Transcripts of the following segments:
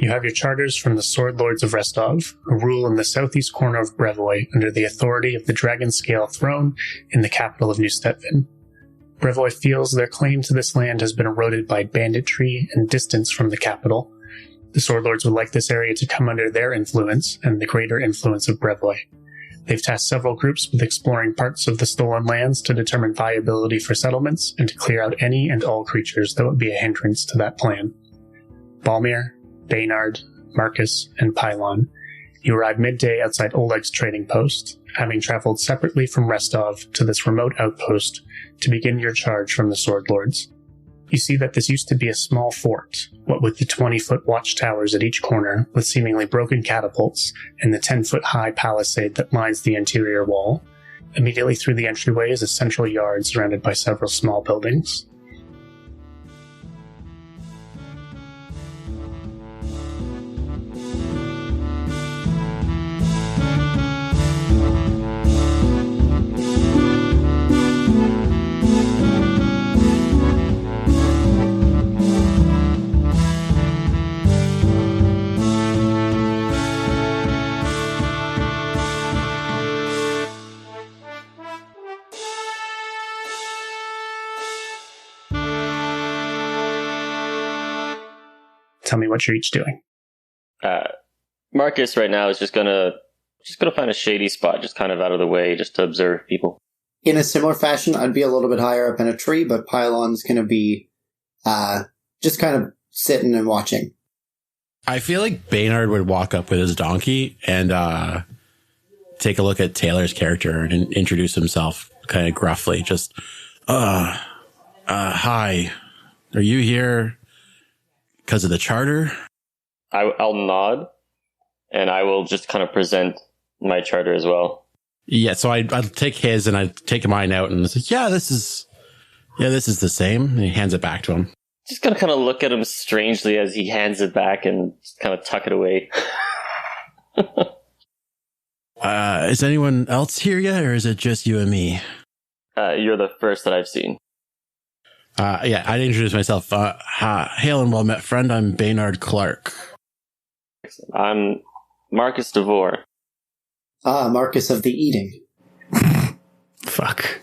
You have your charters from the Sword Lords of Restov, who rule in the southeast corner of Brevoy under the authority of the Dragon Scale Throne in the capital of New Stetvin. Brevoy feels their claim to this land has been eroded by banditry and distance from the capital. The Sword Lords would like this area to come under their influence and the greater influence of Brevoy. They've tasked several groups with exploring parts of the stolen lands to determine viability for settlements and to clear out any and all creatures that would be a hindrance to that plan. Balmir, Baynard, Marcus, and Pylon, you arrive midday outside Oleg's trading post, having traveled separately from Restov to this remote outpost to begin your charge from the Sword Lords. You see that this used to be a small fort, what with the 20-foot watchtowers at each corner, with seemingly broken catapults, and the 10-foot-high palisade that lines the interior wall. Immediately through the entryway is a central yard surrounded by several small buildings. Tell me what you're each doing. Marcus right now is just gonna find a shady spot, just kind of out of the way, just to observe people. In a similar fashion, I'd be a little bit higher up in a tree, but Pylon's gonna be just kind of sitting and watching. I feel like Baynard would walk up with his donkey and take a look at Taylor's character and introduce himself kind of gruffly. Just, hi, are you here because of the charter? I'll nod, and I will just kind of present my charter as well. Yeah, so I'll take his and I take mine out and say, this is the same. And he hands it back to him. Just gonna kind of look at him strangely as he hands it back and just kind of tuck it away. Is anyone else here yet, or is it just you and me? You're the first that I've seen. I'd introduce myself. Hail and well met, friend. I'm Baynard Clark. I'm Marcus DeVore. Marcus of the Eating. Fuck.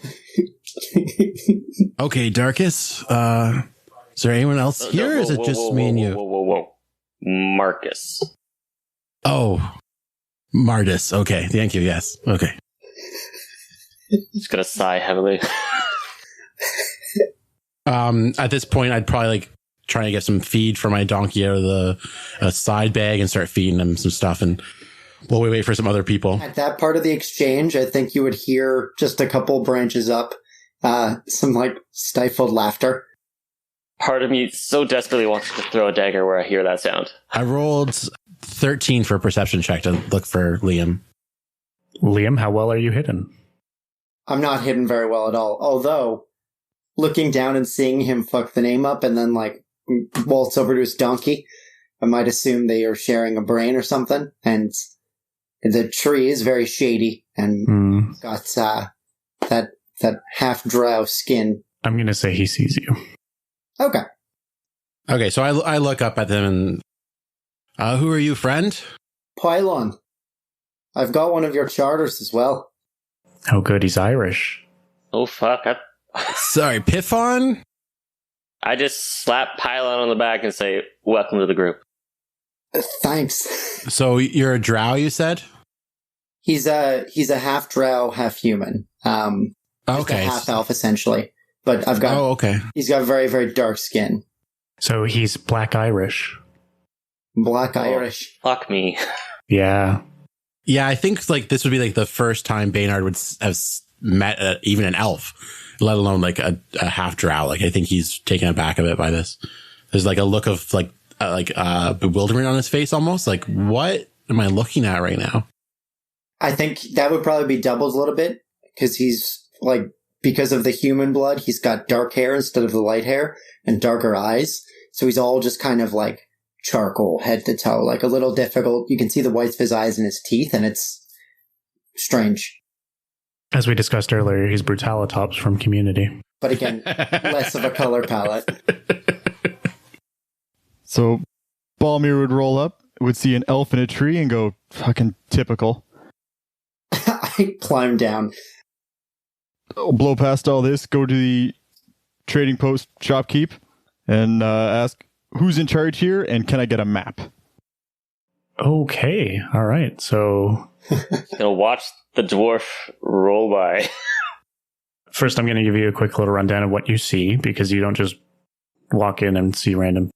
Okay, Darkus. Is there anyone else here, or is it just me and you? Whoa. Marcus. Oh, Mardis. Okay, thank you. Yes. Okay. Just gonna sigh heavily. At this point, I'd probably try to get some feed for my donkey out of the side bag and start feeding him some stuff. And while we wait for some other people. At that part of the exchange, I think you would hear just a couple branches up, some stifled laughter. Part of me so desperately wants to throw a dagger where I hear that sound. I rolled 13 for a perception check to look for Liam. Liam, how well are you hidden? I'm not hidden very well at all. Although, looking down and seeing him fuck the name up and then waltz over to his donkey, I might assume they are sharing a brain or something. And the tree is very shady and got that half drow skin. I'm going to say he sees you. Okay, so I look up at them and, who are you, friend? Pylon. I've got one of your charters as well. Oh, good, he's Irish. Oh, fuck. Sorry, Piffon? I just slap Pylon on the back and say, welcome to the group. Thanks. So you're a drow, you said? He's a half drow, half human. Okay. A half elf, essentially. But he's got very, very dark skin. So he's Black Irish. Black Irish. Fuck me. Yeah. Yeah, I think this would be the first time Baynard would have met even an elf, let alone a half drow. I think he's taken aback a bit by this. There's a look of bewilderment on his face almost. What am I looking at right now? I think that would probably be doubled a little bit because he's because of the human blood, he's got dark hair instead of the light hair and darker eyes. So he's all just kind of charcoal head to toe, a little difficult. You can see the whites of his eyes and his teeth, and it's strange. As we discussed earlier, he's Brutalitops from Community. But again, less of a color palette. So Balmir would roll up, would see an elf in a tree and go, fucking typical. I climb down. I'll blow past all this, go to the trading post shopkeep, and ask, who's in charge here, and can I get a map? Okay, all right. So Gonna watch the dwarf roll by. first, I'm going to give you a quick little rundown of what you see, because you don't just walk in and see random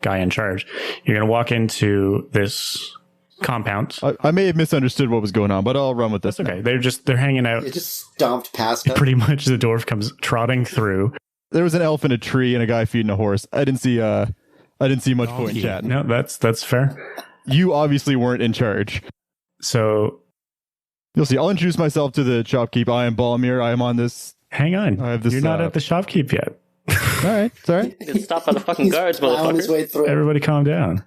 guy in charge. You're going to walk into this compound. I may have misunderstood what was going on, but I'll run with this. Okay, they're hanging out. It just stomped past us. Pretty much, the dwarf comes trotting through. There was an elf in a tree and a guy feeding a horse. I didn't see much point in chatting. No, that's fair. You obviously weren't in charge. So You'll see. I'll introduce myself to the shopkeep. I am Balmir. I am on this. hang on, I have this, you're not at the shopkeep yet. All right, sorry. You can stop by the fucking guards, plowing his motherfucker. way through. Everybody calm down.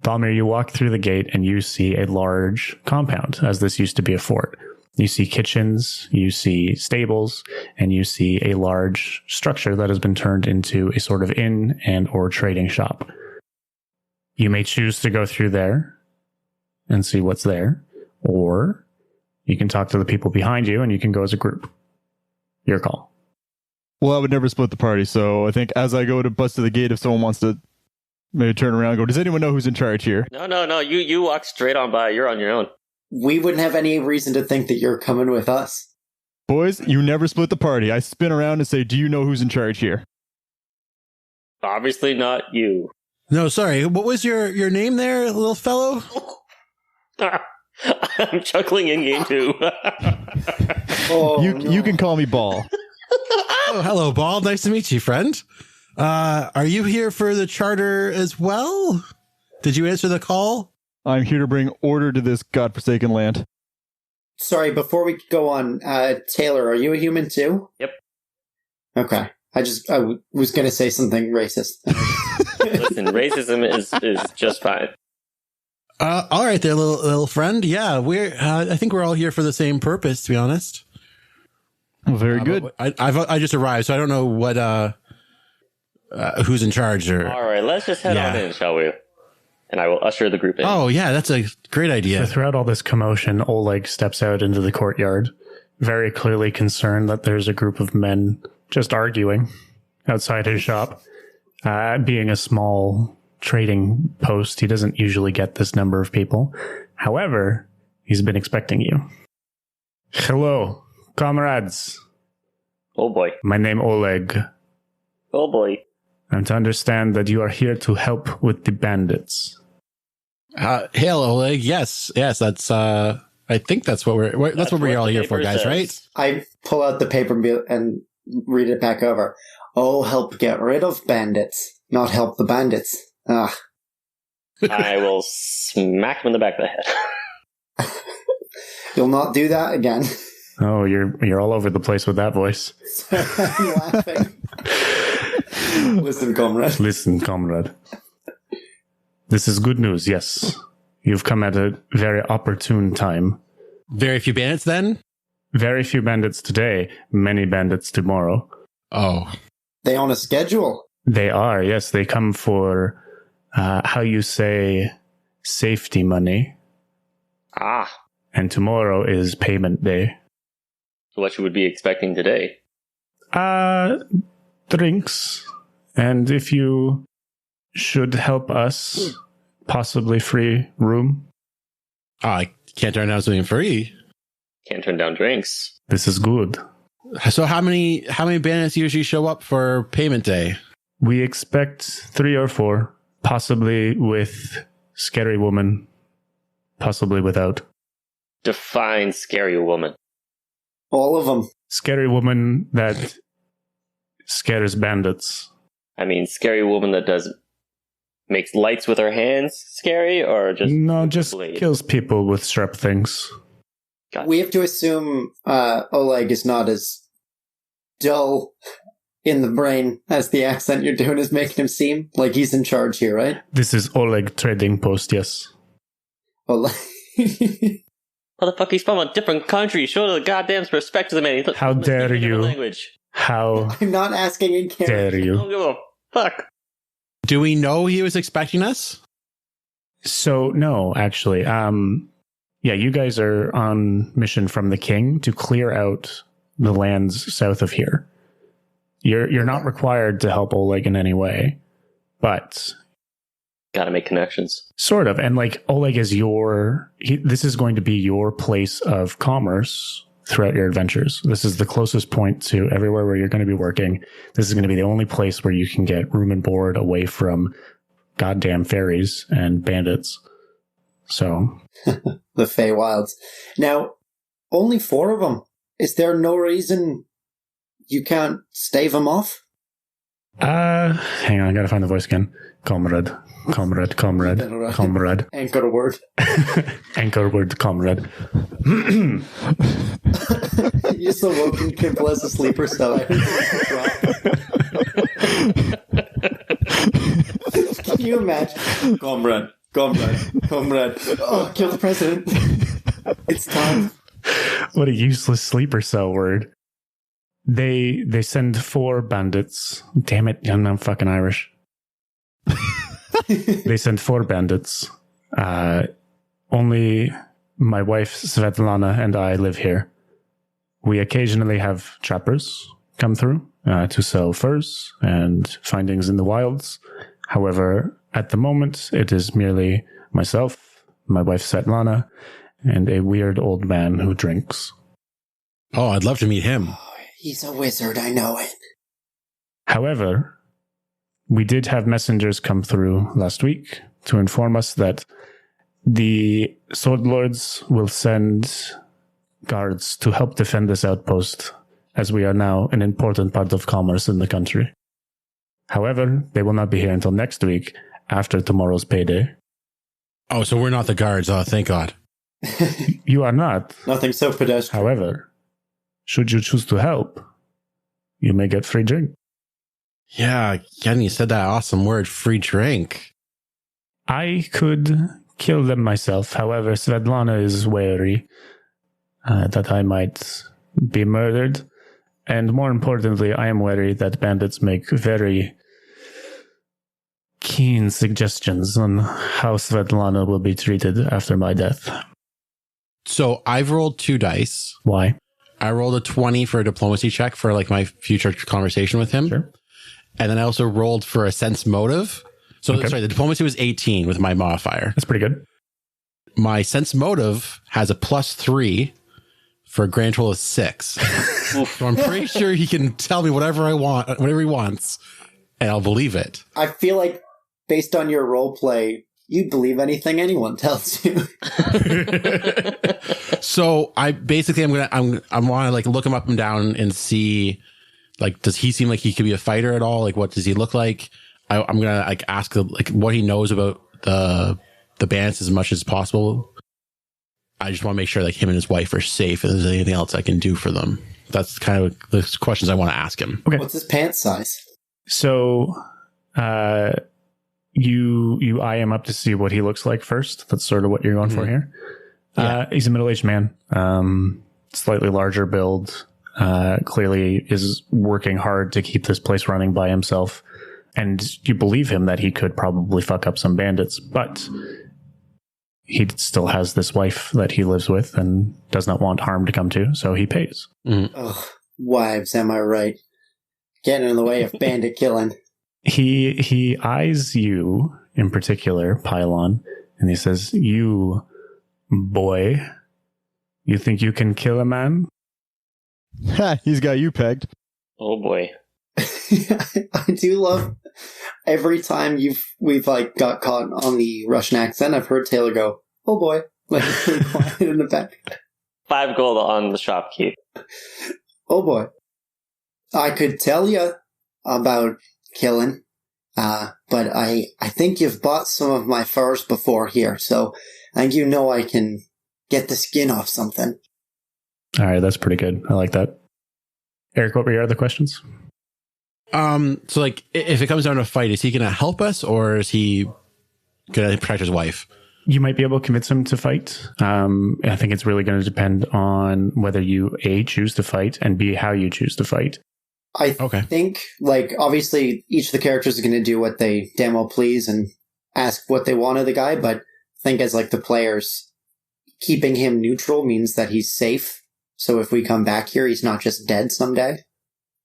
Balmir, you walk through the gate and you see a large compound, as this used to be a fort. You see kitchens, you see stables, and you see a large structure that has been turned into a sort of inn and or trading shop. You may choose to go through there and see what's there, or you can talk to the people behind you and you can go as a group. Your call. Well, I would never split the party, so I think as I go to bust to the gate, if someone wants to maybe turn around and go, does anyone know who's in charge here? No. You walk straight on by. You're on your own. We wouldn't have any reason to think that you're coming with us. Boys, you never split the party. I spin around and say, do you know who's in charge here? Obviously not you. No, sorry. What was your name there, little fellow? I'm chuckling in game too. Oh, You can call me Ball. Oh, hello, Ball. Nice to meet you, friend. Are you here for the charter as well? Did you answer the call? I'm here to bring order to this godforsaken land. Sorry, before we go on, Taylor, are you a human too? Yep. Okay. I was going to say something racist. Listen, racism is just fine. All right, there, little friend. Yeah, I think we're all here for the same purpose, to be honest. Well, very good. I just arrived, so I don't know what who's in charge or. All right, let's just head on in, shall we? And I will usher the group in. Oh yeah, that's a great idea. So throughout all this commotion, Oleg steps out into the courtyard, very clearly concerned that there's a group of men just arguing outside his shop. Being a small trading post, he doesn't usually get this number of people. However, he's been expecting you. Hello, comrades. Oh boy. My name Oleg. Oh boy. I'm to understand that you are here to help with the bandits. Hail, Oleg. Yes, that's. I think that's what we're all here for, guys. Says. I Right? pull out the paper and read it back over. Oh, help get rid of bandits, not help the bandits. Ah. I will smack him in the back of the head. You'll not do that again. Oh, you're all over the place with that voice. I'm laughing. Listen, comrade. This is good news, yes. You've come at a very opportune time. Very few bandits, then? Very few bandits today, many bandits tomorrow. Oh. They on a schedule? They are, yes. They come for, how you say, safety money. Ah. And tomorrow is payment day. So what you would be expecting today? Drinks. And if you should help us, possibly free room. I can't turn down something free. Can't turn down drinks. This is good. So how many bandits usually show up for payment day? We expect 3 or 4, possibly with scary woman, possibly without. Define scary woman. All of them. Scary woman that scares bandits. I mean, scary woman that makes lights with her hands scary, or just No, just blade? kills people with sharp things. Gotcha. We have to assume Oleg is not as dull in the brain as the accent you're doing is making him seem. Like he's in charge here, right? This is Oleg Trading Post, yes. Oleg. Motherfucker, he's from a different country. Show the goddamn respect to the man. How dare you. Language. How I'm not asking in character. dare I you? don't give a fuck. Do we know he was expecting us? So, no, actually. Yeah, you guys are on mission from the king to clear out the lands south of here. You're not required to help Oleg in any way, but Gotta make connections. sort of. And like Oleg is this is going to be your place of commerce throughout your adventures. This is the closest point to everywhere where you're going to be working. This is going to be the only place where you can get room and board away from goddamn fairies and bandits. So The Feywilds. Now, only 4 of them. Is there no reason you can't stave them off? hang on, I gotta find the voice again. Comrade. Anchor word. Anchor word, comrade. You're so woken, Kimble as a sleeper cell. Can you imagine? Comrade. Oh, kill the president. It's time. What a useless sleeper cell word. They send 4 bandits. Damn it, I'm not fucking Irish. They send 4 bandits. Only my wife, Svetlana, and I live here. We occasionally have trappers come through to sell furs and findings in the wilds. However, at the moment, it is merely myself, my wife, Svetlana, and a weird old man who drinks. Oh, I'd love to meet him. Oh, he's a wizard, I know it. However, we did have messengers come through last week to inform us that the Sword Lords will send guards to help defend this outpost, as we are now an important part of commerce in the country. However, they will not be here until next week, after tomorrow's payday. Oh, so we're not the guards. Oh, thank God. You are not. Nothing so pedestrian. However, should you choose to help, you may get free drink. Yeah, Ken, you said that awesome word, free drink. I could kill them myself. However, Svetlana is wary that I might be murdered. And more importantly, I am wary that bandits make very keen suggestions on how Svetlana will be treated after my death. So I've rolled 2 dice. Why? I rolled a 20 for a diplomacy check for like my future conversation with him. Sure. And then I also rolled for a sense motive. So Okay. sorry, the diplomacy was 18 with my modifier. That's pretty good. My sense motive has a +3 for a grand total of 6. So I'm pretty sure he can tell me whatever I want, whatever he wants, and I'll believe it. I feel like, based on your role play, you believe anything anyone tells you. So I basically I want to like look him up and down and see, like, does he seem like he could be a fighter at all? Like, what does he look like? I'm gonna like ask like what he knows about the bandits as much as possible. I just want to make sure like him and his wife are safe, and there's anything else I can do for them. That's kind of the questions I want to ask him. Okay. What's his pants size? So, you eye him up to see what he looks like first. That's sort of what you're going for here. Yeah. He's a middle-aged man, slightly larger build, clearly is working hard to keep this place running by himself. And you believe him that he could probably fuck up some bandits, but he still has this wife that he lives with and does not want harm to come to, so he pays. Ugh, wives, am I right? Getting in the way of bandit killing. He eyes you in particular, Pylon, and he says, "You boy, you think you can kill a man?" Ha, he's got you pegged. Oh boy. I do love every time we've like got caught on the Russian accent. I've heard Taylor go, "Oh boy," like really quiet in the back. 5 gold on the shopkeep. Oh boy, I could tell you about killing, but I think you've bought some of my furs before here, so I think you know I can get the skin off something. All right, that's pretty good. I like that. Eric, what were your other questions? So like if it comes down to a fight, is he gonna help us or is he gonna protect his wife? You might be able to convince him to fight. I think it's really going to depend on whether you A, choose to fight, and B, how you choose to fight. I Okay. think, like, obviously each of the characters is going to do what they damn well please and ask what they want of the guy, but think as like the players, keeping him neutral means that he's safe. So if we come back here, he's not just dead someday.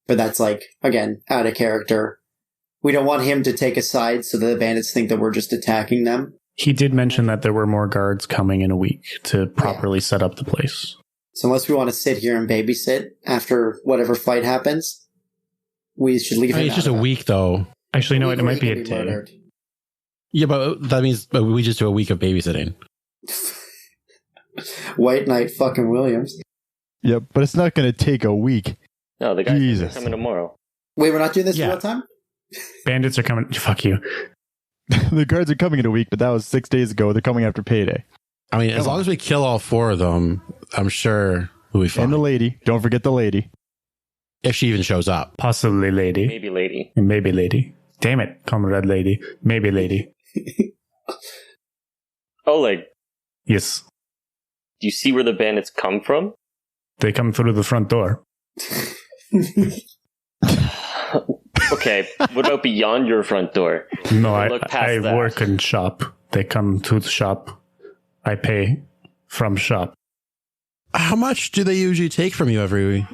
But that's like, again, out of character. We don't want him to take a side so that the bandits think that we're just attacking them. He did mention that there were more guards coming in a week to properly set up the place. So unless we want to sit here and babysit after whatever fight happens, we should leave him. It's just a week, though. Actually, no, it might be a day. Murdered. Yeah, but that means we just do a week of babysitting. White Knight fucking Williams. Yep, but it's not going to take a week. No, the guys Jesus. are coming tomorrow. Wait, we're not doing this Yeah. real time? Bandits are coming. Fuck you. The guards are coming in a week, but that was 6 days ago. They're coming after payday. I mean, as long as we kill all 4 of them, I'm sure we'll be fine. And the lady. Don't forget the lady. If she even shows up. Possibly lady. Maybe lady. Maybe lady. Damn it, comrade lady. Maybe lady. Oleg, Yes. do you see where the bandits come from? They come through the front door. Okay, what about beyond your front door? No, Look past I that. work in shop. They come to the shop. I pay from shop. How much do they usually take from you every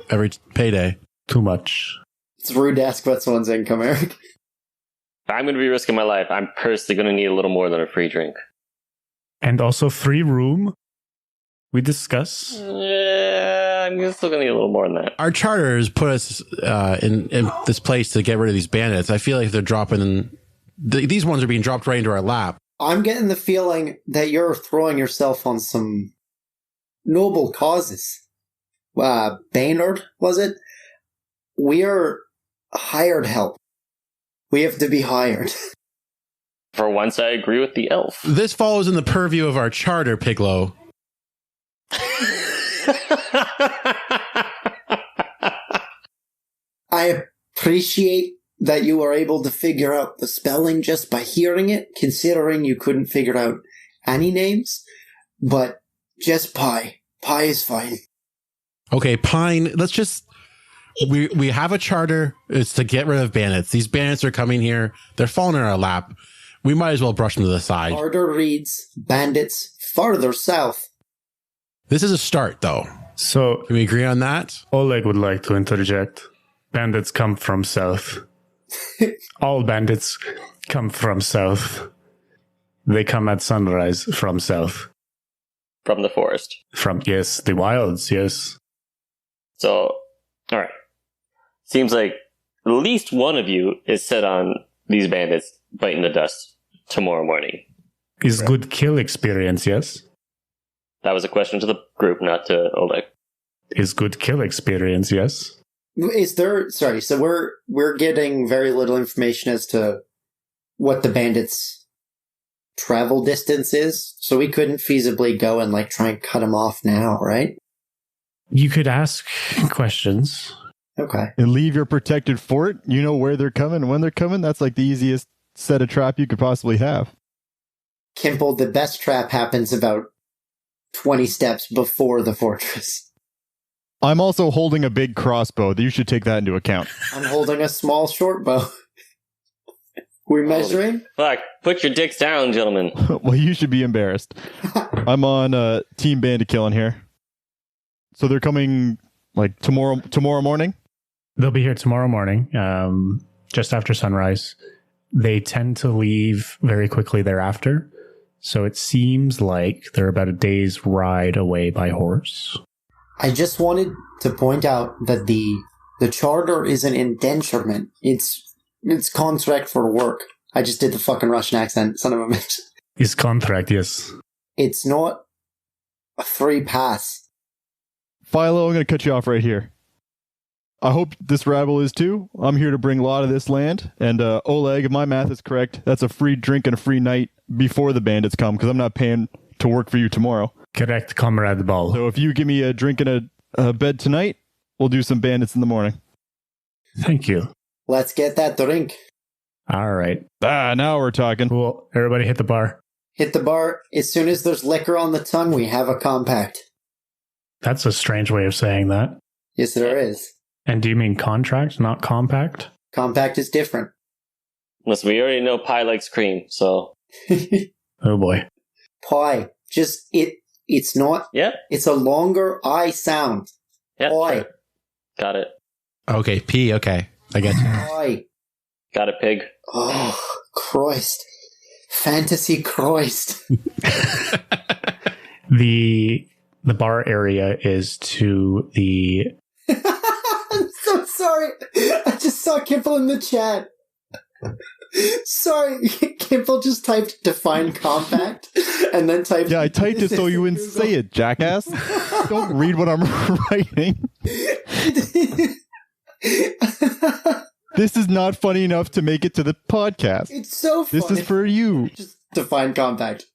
payday? Too much. It's rude to ask about someone's income, Eric. If I'm going to be risking my life, I'm personally going to need a little more than a free drink. And also free room. We discuss. Yeah, I'm still going to need a little more than that. Our charters put us in this place to get rid of these bandits. I feel like they're dropping... These ones are being dropped right into our lap. I'm getting the feeling that you're throwing yourself on some noble causes. Baynard, was it? We are hired help. We have to be hired. For once, I agree with the elf. This falls in the purview of our charter, Piglow. I appreciate that you were able to figure out the spelling just by hearing it, considering you couldn't figure out any names, but just Pie. Pie is fine. Okay, Pine, let's just... We have a charter. It's to get rid of bandits. These bandits are coming here. They're falling in our lap. We might as well brush them to the side. Harder reads, bandits, farther south. This is a start, though. So, Can we agree on that? Oleg would like to interject. Bandits come from south. All bandits come from south. They come at sunrise from south. From the forest. From, yes, the wilds, yes. So, alright. Seems like at least one of you is set on these bandits biting the dust tomorrow morning. Is good kill experience, yes? That was a question to the group, not to Oleg. Is good kill experience, yes? Is there... Sorry, so we're getting very little information as to what the bandits' travel distance is, so we couldn't feasibly go and, like, try and cut them off now, right? You could ask questions. Okay. And leave your protected fort. You know where they're coming and when they're coming. That's like the easiest set of trap you could possibly have. Kimple, the best trap happens about 20 steps before the fortress. I'm also holding a big crossbow. You should take that into account. I'm holding a small short bow. We're measuring? Fuck, put your dicks down, gentlemen. Well, you should be embarrassed. I'm on Team Bandit Killing here. So they're coming like tomorrow morning? They'll be here tomorrow morning, just after sunrise. They tend to leave very quickly thereafter. So it seems like they're about a day's ride away by horse. I just wanted to point out that the charter is an indenturement. It's contract for work. I just did the fucking Russian accent, son of a bitch. His contract, yes. It's not a free pass. Philo, I'm going to cut you off right here. I hope this rabble is too. I'm here to bring a lot of this land. And Oleg, if my math is correct, that's a free drink and a free night before the bandits come, because I'm not paying to work for you tomorrow. Correct, Comrade Ball. So if you give me a drink and a bed tonight, we'll do some bandits in the morning. Thank you. Let's get that drink. All right. Now we're talking. Cool. Everybody hit the bar. Hit the bar. As soon as there's liquor on the tongue, we have a compact. That's a strange way of saying that. Yes, there is. And do you mean contract, not compact? Compact is different. Listen, we already know Pie likes cream, so... Oh boy. Pie. Just it's not. Yeah. It's a longer I sound. Yeah. Pie. Sure. Got it. Okay, P. Okay, I get you. Pie. Got it, Pig. Oh, Christ. Fantasy Christ. The bar area is to the... I'm so sorry. I just saw Kimple in the chat. Sorry, Kimple just typed define compact and then typed... Yeah, I typed it so you wouldn't say it, jackass. Don't read what I'm writing. This is not funny enough to make it to the podcast. It's so funny. This is for you. Just define compact.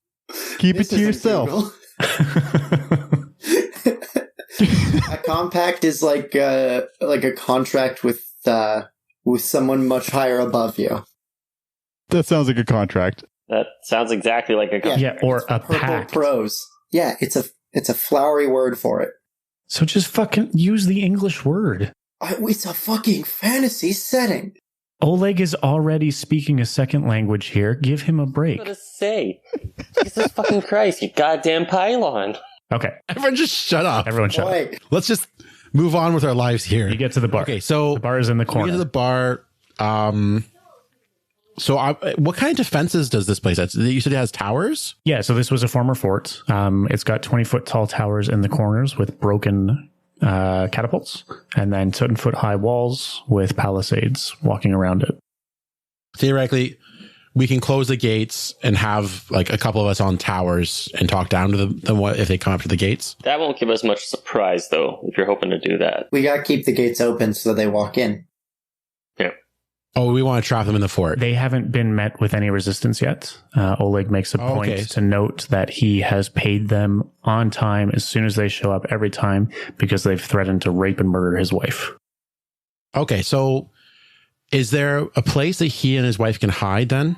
Keep This it to isn't yourself. A compact is like a contract with someone much higher above you. That sounds like a contract. That sounds exactly like a... Yeah, or a Purple pact. prose. Yeah, it's a flowery word for it. So just fucking use the English word. It's a fucking fantasy setting. Oleg is already speaking a second language here. Give him a break. What to say? Jesus fucking Christ, you goddamn pylon. Okay, Everyone just shut up. everyone shut up. Boy, Let's just move on with our lives here. You get to the bar. Okay, so The bar is in the we get corner. to the bar. What kind of defenses does this place have? You said it has towers? Yeah, so this was a former fort. It's got 20-foot tall towers in the corners with broken catapults, and then 10-foot high walls with palisades walking around it. Theoretically, we can close the gates and have like a couple of us on towers and talk down to them if they come up to the gates. That won't give us much surprise, though, if you're hoping to do that. we gotta keep the gates open so they walk in. Yeah. Oh, we want to trap them in the fort. They haven't been met with any resistance yet. Oleg makes a point okay. to note that he has paid them on time as soon as they show up every time because they've threatened to rape and murder his wife. Okay, so is there a place that he and his wife can hide then?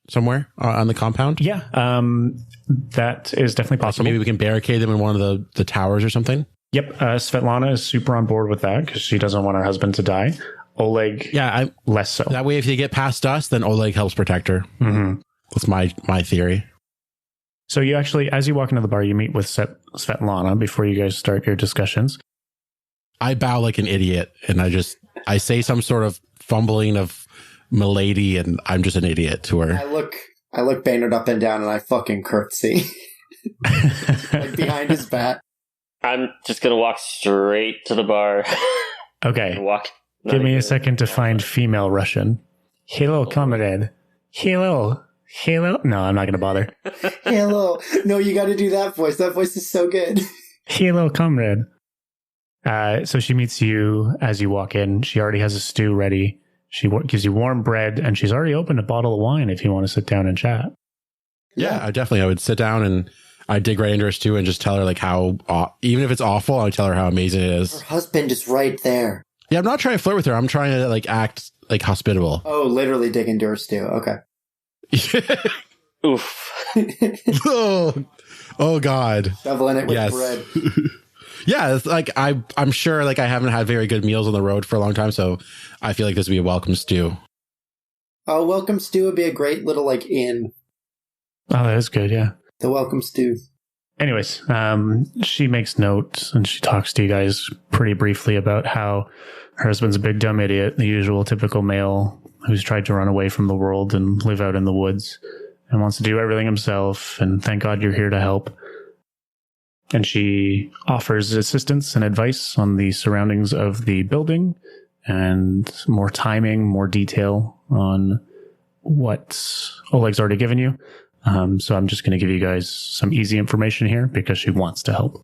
Somewhere on the compound? Yeah, that is definitely So possible. maybe we can barricade them in one of the towers or something? Yep, Svetlana is super on board with that because she doesn't want her husband to die. Oleg, Yeah, less so. that way if they get past us, then Oleg helps protect her. Mm-hmm. That's my theory. So you actually, as you walk into the bar, you meet with Svetlana before you guys start your discussions. I bow like an idiot, and I say some sort of fumbling of milady, and I'm just an idiot to her. I look Baynard up and down and I fucking curtsy. Like behind his back. I'm just gonna walk straight to the bar. Okay, and walk. give me a second to find female Russian. Hello, comrade. Hello. Hello. No, I'm not going to bother. Hello. No, you gotta do that voice. That voice is so good. Hello, comrade. So she meets you as you walk in. She already has a stew ready. She gives you warm bread, and she's already opened a bottle of wine if you want to sit down and chat. Yeah, I would sit down and I'd dig right into her stew and just tell her like how, even if it's awful, I would tell her how amazing it is. Her husband is right there. Yeah, I'm not trying to flirt with her. I'm trying to like act like hospitable. Oh, literally dig into her stew. Okay. Oof. oh God. Shoveling it with Yes. bread. Yeah, it's like I'm sure like I haven't had very good meals on the road for a long time, so I feel like this would be a welcome stew. Oh, welcome stew would be a great little like inn. Oh, that is good, yeah. The welcome stew. Anyways, she makes notes and she talks to you guys pretty briefly about how her husband's a big dumb idiot, the usual typical male who's tried to run away from the world and live out in the woods and wants to do everything himself, and thank God you're here to help. And she offers assistance and advice on the surroundings of the building and more timing, more detail on what Oleg's already given you. So I'm just going to give you guys some easy information here because she wants to help.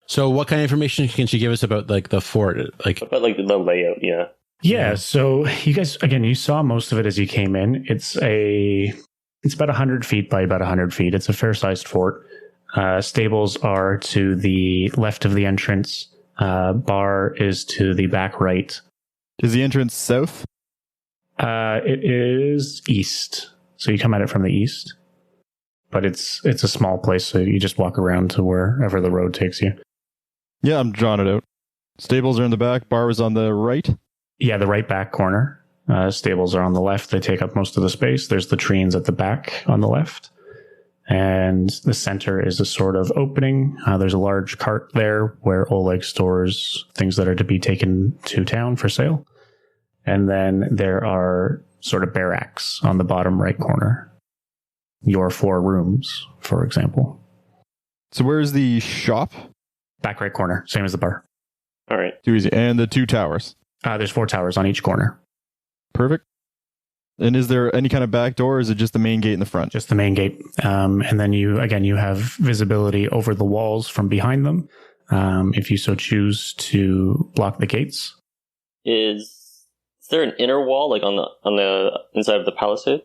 So what kind of information can she give us about like the fort? Like, But like the layout, yeah. Yeah, so you guys, again, you saw most of it as you came in. It's about 100 feet by about 100 feet. It's a fair-sized fort. Stables are to the left of the entrance. Bar is to the back right. Is the entrance south? It is east. So you come at it from the east. But it's a small place, so you just walk around to wherever the road takes you. Yeah, I'm drawing it out. Stables are in the back. Bar is on the right. Yeah, the right back corner. Stables are on the left. They take up most of the space. There's latrines at the back on the left. And the center is a sort of opening. There's a large cart there where Oleg stores things that are to be taken to town for sale. And then there are sort of barracks on the bottom right corner. Your 4 rooms, for example. So where's the shop? Back right corner, same as the bar. All right. Too easy. And the 2 towers. There's 4 towers on each corner. Perfect. And is there any kind of back door, or is it just the main gate in the front? Just the main gate. And then you have visibility over the walls from behind them, if you so choose to block the gates. Is there an inner wall, like on the inside of the palisade?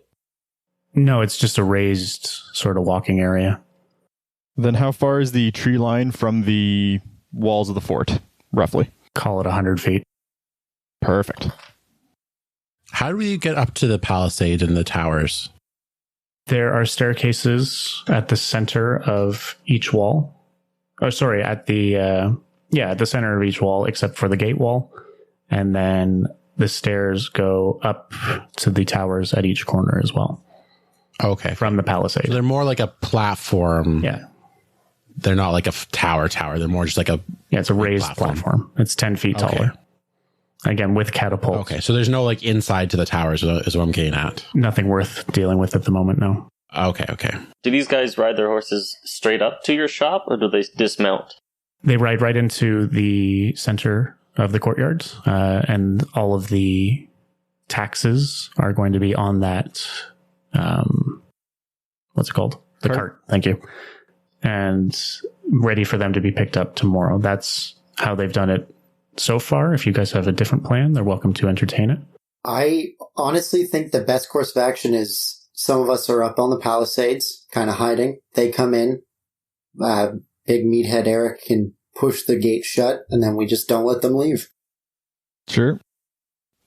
No, it's just a raised sort of walking area. Then how far is the tree line from the walls of the fort, roughly? Call it 100 feet. Perfect. How do we get up to the palisade and the towers? There are staircases at the center of each wall. Oh, sorry, at the center of each wall, except for the gate wall. And then the stairs go up to the towers at each corner as well. Okay. From the palisade. So they're more like a platform. Yeah. They're not like a tower. They're more just like a... Yeah, it's a raised platform. It's 10 feet taller. Again, with catapults. Okay, so there's no like inside to the towers is what I'm getting at. Nothing worth dealing with at the moment, no. Okay. Do these guys ride their horses straight up to your shop, or do they dismount? They ride right into the center of the courtyard, and all of the taxes are going to be on that, what's it called? The cart. Thank you. And ready for them to be picked up tomorrow. That's how they've done it so far. If you guys have a different plan, they're welcome to entertain it. I honestly think the best course of action is some of us are up on the palisades, kind of hiding. They come in, big meathead Eric can push the gate shut, and then we just don't let them leave. Sure.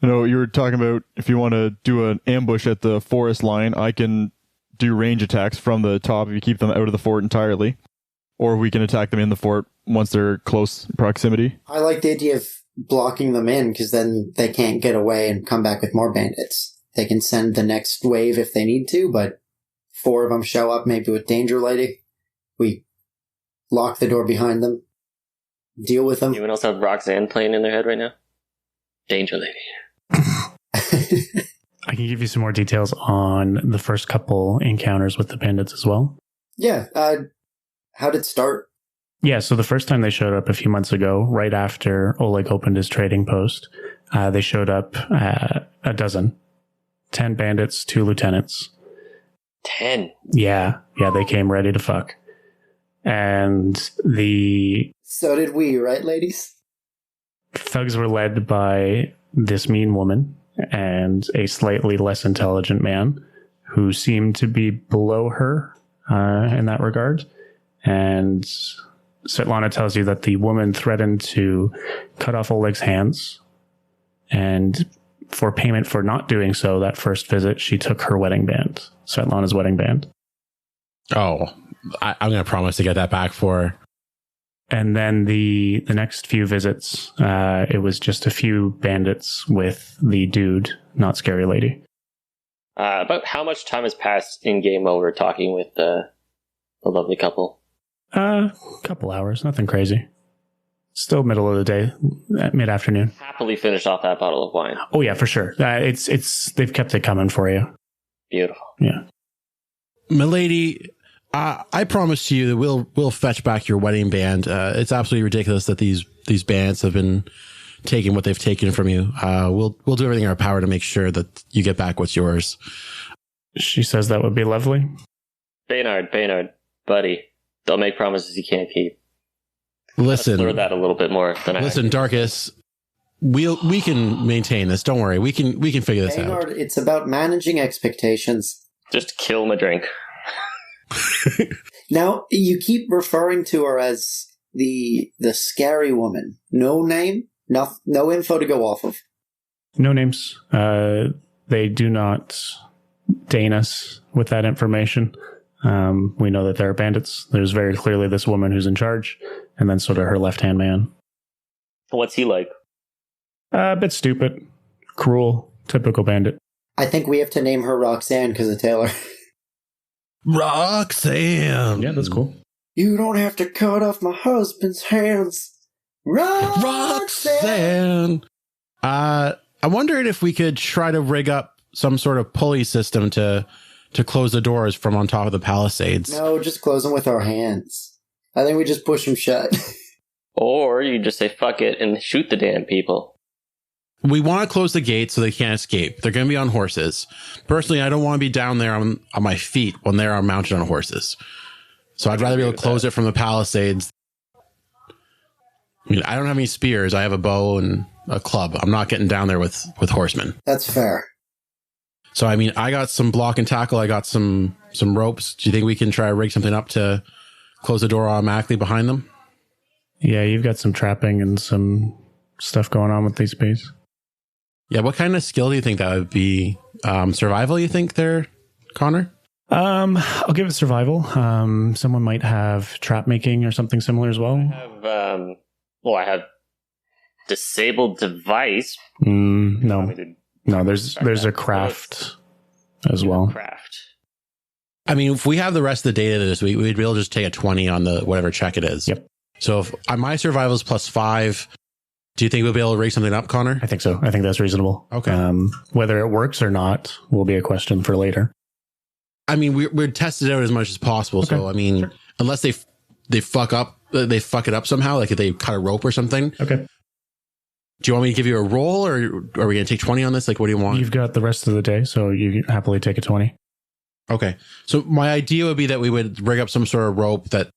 You know, you were talking about if you want to do an ambush at the forest line, I can do range attacks from the top if you keep them out of the fort entirely. Or we can attack them in the fort once they're close proximity. I like the idea of blocking them in, because then they can't get away and come back with more bandits. They can send the next wave if they need to, but 4 of them show up, maybe with Danger Lady. We lock the door behind them, deal with them. Anyone else have Roxanne playing in their head right now? Danger Lady. I can give you some more details on the first couple encounters with the bandits as well. Yeah, how did it start? Yeah, so the first time they showed up a few months ago, right after Oleg opened his trading post, they showed up a dozen. 10 bandits, 2 lieutenants. 10? Yeah, they came ready to fuck. And So did we, right, ladies? thugs were led by this mean woman and a slightly less intelligent man who seemed to be below her in that regard. And Svetlana tells you that the woman threatened to cut off Oleg's hands, and for payment for not doing so, that first visit, she took her wedding band, Svetlana's wedding band. Oh, I'm going to promise to get that back for her. And then the next few visits, it was just a few bandits with the dude, not Scary Lady. About how much time has passed in game while we're talking with the lovely couple? Couple hours, nothing crazy. Still middle of the day, mid-afternoon. Happily finish off that bottle of wine. Oh yeah, for sure. They've kept it coming for you. Beautiful. Yeah. Milady, I promise you that we'll fetch back your wedding band. It's absolutely ridiculous that these bandits have been taking what they've taken from you. We'll do everything in our power to make sure that you get back what's yours. She says that would be lovely. Baynard, buddy, don't make promises you can't keep. Listen, Let's learn that a little bit more than I. Listen, Darkus, we can maintain this. Don't worry, we can figure this Baynard, out. it's about managing expectations. Just kill my drink. Now, you keep referring to her as the scary woman. No name, no info to go off of. No names. They do not deign us with that information. We know that there are bandits. There's very clearly this woman who's in charge, and then sort of her left-hand man. What's he like? A bit stupid, cruel, typical bandit. I think we have to name her Roxanne because of Taylor. Roxanne. Yeah, that's cool. You don't have to cut off my husband's hands. Roxanne. I wondered if we could try to rig up some sort of pulley system to close the doors from on top of the palisades. No, just close them with our hands. I think we just push them shut. Or you just say fuck it and shoot the damn people. We want to close the gate so they can't escape. They're going to be on horses. Personally, I don't want to be down there on my feet when they are mounted on horses. So I'd rather be able to close it from the palisades. I mean, I don't have any spears. I have a bow and a club. I'm not getting down there with horsemen. That's fair. So, I mean, I got some block and tackle. I got some ropes. Do you think we can try to rig something up to close the door automatically behind them? Yeah, you've got some trapping and some stuff going on with these bees. Yeah, what kind of skill do you think that would be? Survival, you think there, Connor? I'll give it survival. Someone might have trap making or something similar as well. I have disabled device. No, there's a craft as well. Craft. I mean, if we have the rest of the data this week, we'd be able to just take a 20 on the whatever check it is. Yep. So if my survival is +5, do you think we'll be able to rig something up, Connor? I think so. I think that's reasonable. Okay. Whether it works or not will be a question for later. I mean, we're tested out as much as possible. Okay. So, I mean, unless they fuck it up somehow, like if they cut a rope or something. Okay. Do you want me to give you a roll, or are we going to take 20 on this? Like, what do you want? You've got the rest of the day, so you can happily take a 20. Okay. So my idea would be that we would rig up some sort of rope that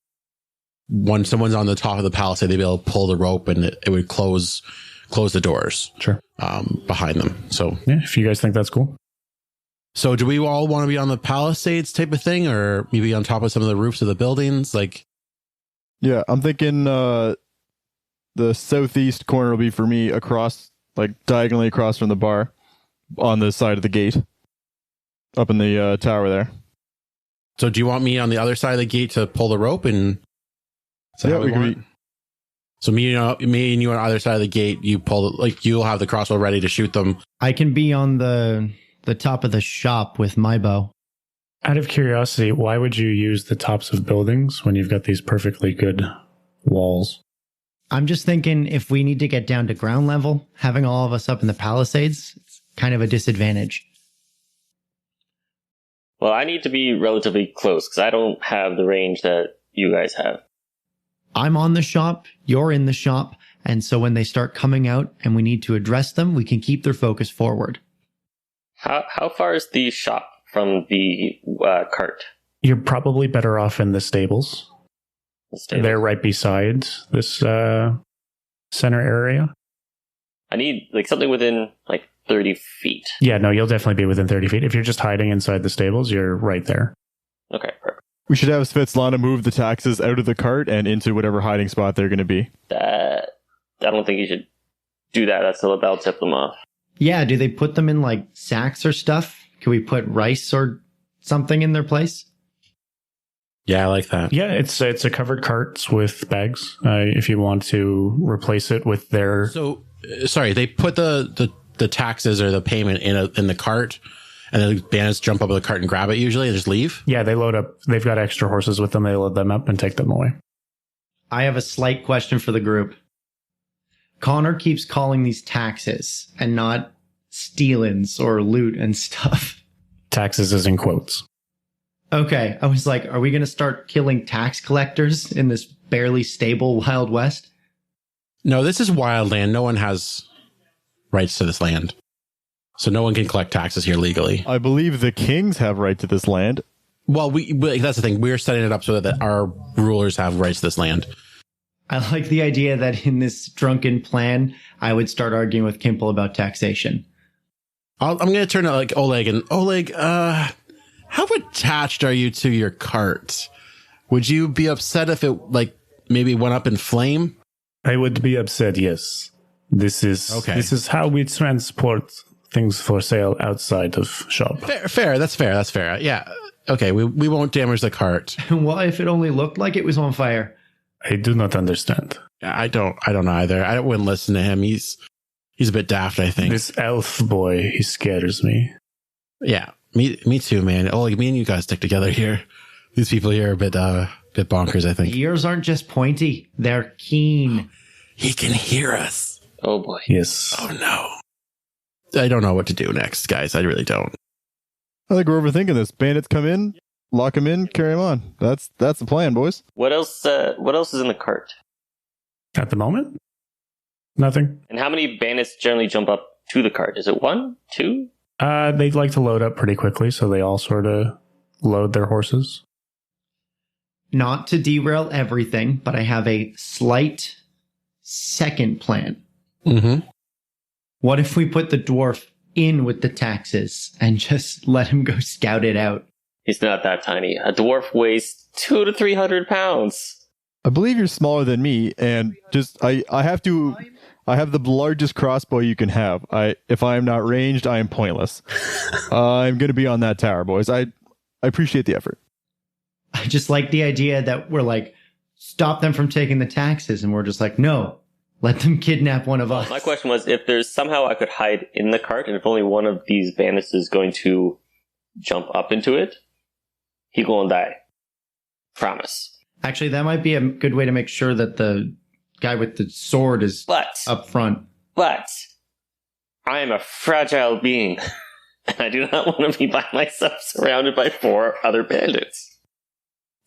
when someone's on the top of the palisade, they'd be able to pull the rope and it would close the doors. Sure. Behind them. So yeah, if you guys think that's cool. So do we all want to be on the palisades type of thing, or maybe on top of some of the roofs of the buildings? Like, Yeah, I'm thinking the southeast corner will be for me across, like diagonally across from the bar on the side of the gate up in the tower there. So do you want me on the other side of the gate to pull the rope? And yeah, we can be. So me and you on either side of the gate, you pull, like you'll have the crossbow ready to shoot them. I can be on the top of the shop with my bow. Out of curiosity, why would you use the tops of buildings when you've got these perfectly good walls? I'm just thinking if we need to get down to ground level, having all of us up in the palisades, it's kind of a disadvantage. Well, I need to be relatively close because I don't have the range that you guys have. I'm on the shop, you're in the shop, and so when they start coming out and we need to address them, we can keep their focus forward. How far is the shop from the cart? You're probably better off in the stables. They're right beside this center area. I need like something within like 30 feet. Yeah, no, you'll definitely be within 30 feet. If you're just hiding inside the stables, you're right there. Okay, perfect. We should have Svetlana move the taxes out of the cart and into whatever hiding spot they're going to be. I don't think you should do that. That'll tip them off. Yeah, do they put them in like sacks or stuff? Can we put rice or something in their place? Yeah, I like that. Yeah, it's a covered cart with bags. If you want to replace it with their... So, sorry, they put the taxes or the payment in the cart, and then the bandits jump up with the cart and grab it usually and just leave? Yeah, they load up. They've got extra horses with them. They load them up and take them away. I have a slight question for the group. Connor keeps calling these taxes and not stealings or loot and stuff. Taxes is in quotes. Okay, I was like, are we going to start killing tax collectors in this barely stable Wild West? No, this is wild land. No one has rights to this land. So no one can collect taxes here legally. I believe the kings have right to this land. Well, that's the thing. We're setting it up so that our rulers have rights to this land. I like the idea that in this drunken plan, I would start arguing with Kimple about taxation. I'm going to turn to like Oleg, and Oleg, how attached are you to your cart? Would you be upset if it like maybe went up in flame? I would be upset, yes. This is how we transport things for sale outside of shop. Fair. That's fair. Yeah. Okay. We won't damage the cart. What if it only looked like it was on fire? I do not understand. I don't either. I wouldn't listen to him. He's a bit daft, I think. This elf boy, he scares me. Yeah. Me too, man. Oh, like me and you guys stick together here. These people here are a bit bonkers, I think. Ears aren't just pointy; they're keen. He can hear us. Oh boy. Yes. Oh no. I don't know what to do next, guys. I really don't. I think we're overthinking this. Bandits come in, lock them in, carry them on. That's the plan, boys. What else is in the cart? At the moment, nothing. And how many bandits generally jump up to the cart? Is it 1, 2? They like to load up pretty quickly, so they all sort of load their horses. Not to derail everything, but I have a slight second plan. Mm-hmm. What if we put the dwarf in with the taxes and just let him go scout it out? He's not that tiny. A dwarf weighs 200 to 300 pounds. I believe you're smaller than me, and just I have the largest crossbow you can have. If I am not ranged, I am pointless. I'm going to be on that tower, boys. I appreciate the effort. I just like the idea that we're like, stop them from taking the taxes, and we're just like, no, let them kidnap one of us. My question was, if there's somehow I could hide in the cart, and if only one of these bandits is going to jump up into it, he gonna die. Promise. Actually, that might be a good way to make sure that the guy with the sword is up front. But I am a fragile being, and I do not want to be by myself surrounded by 4 other bandits.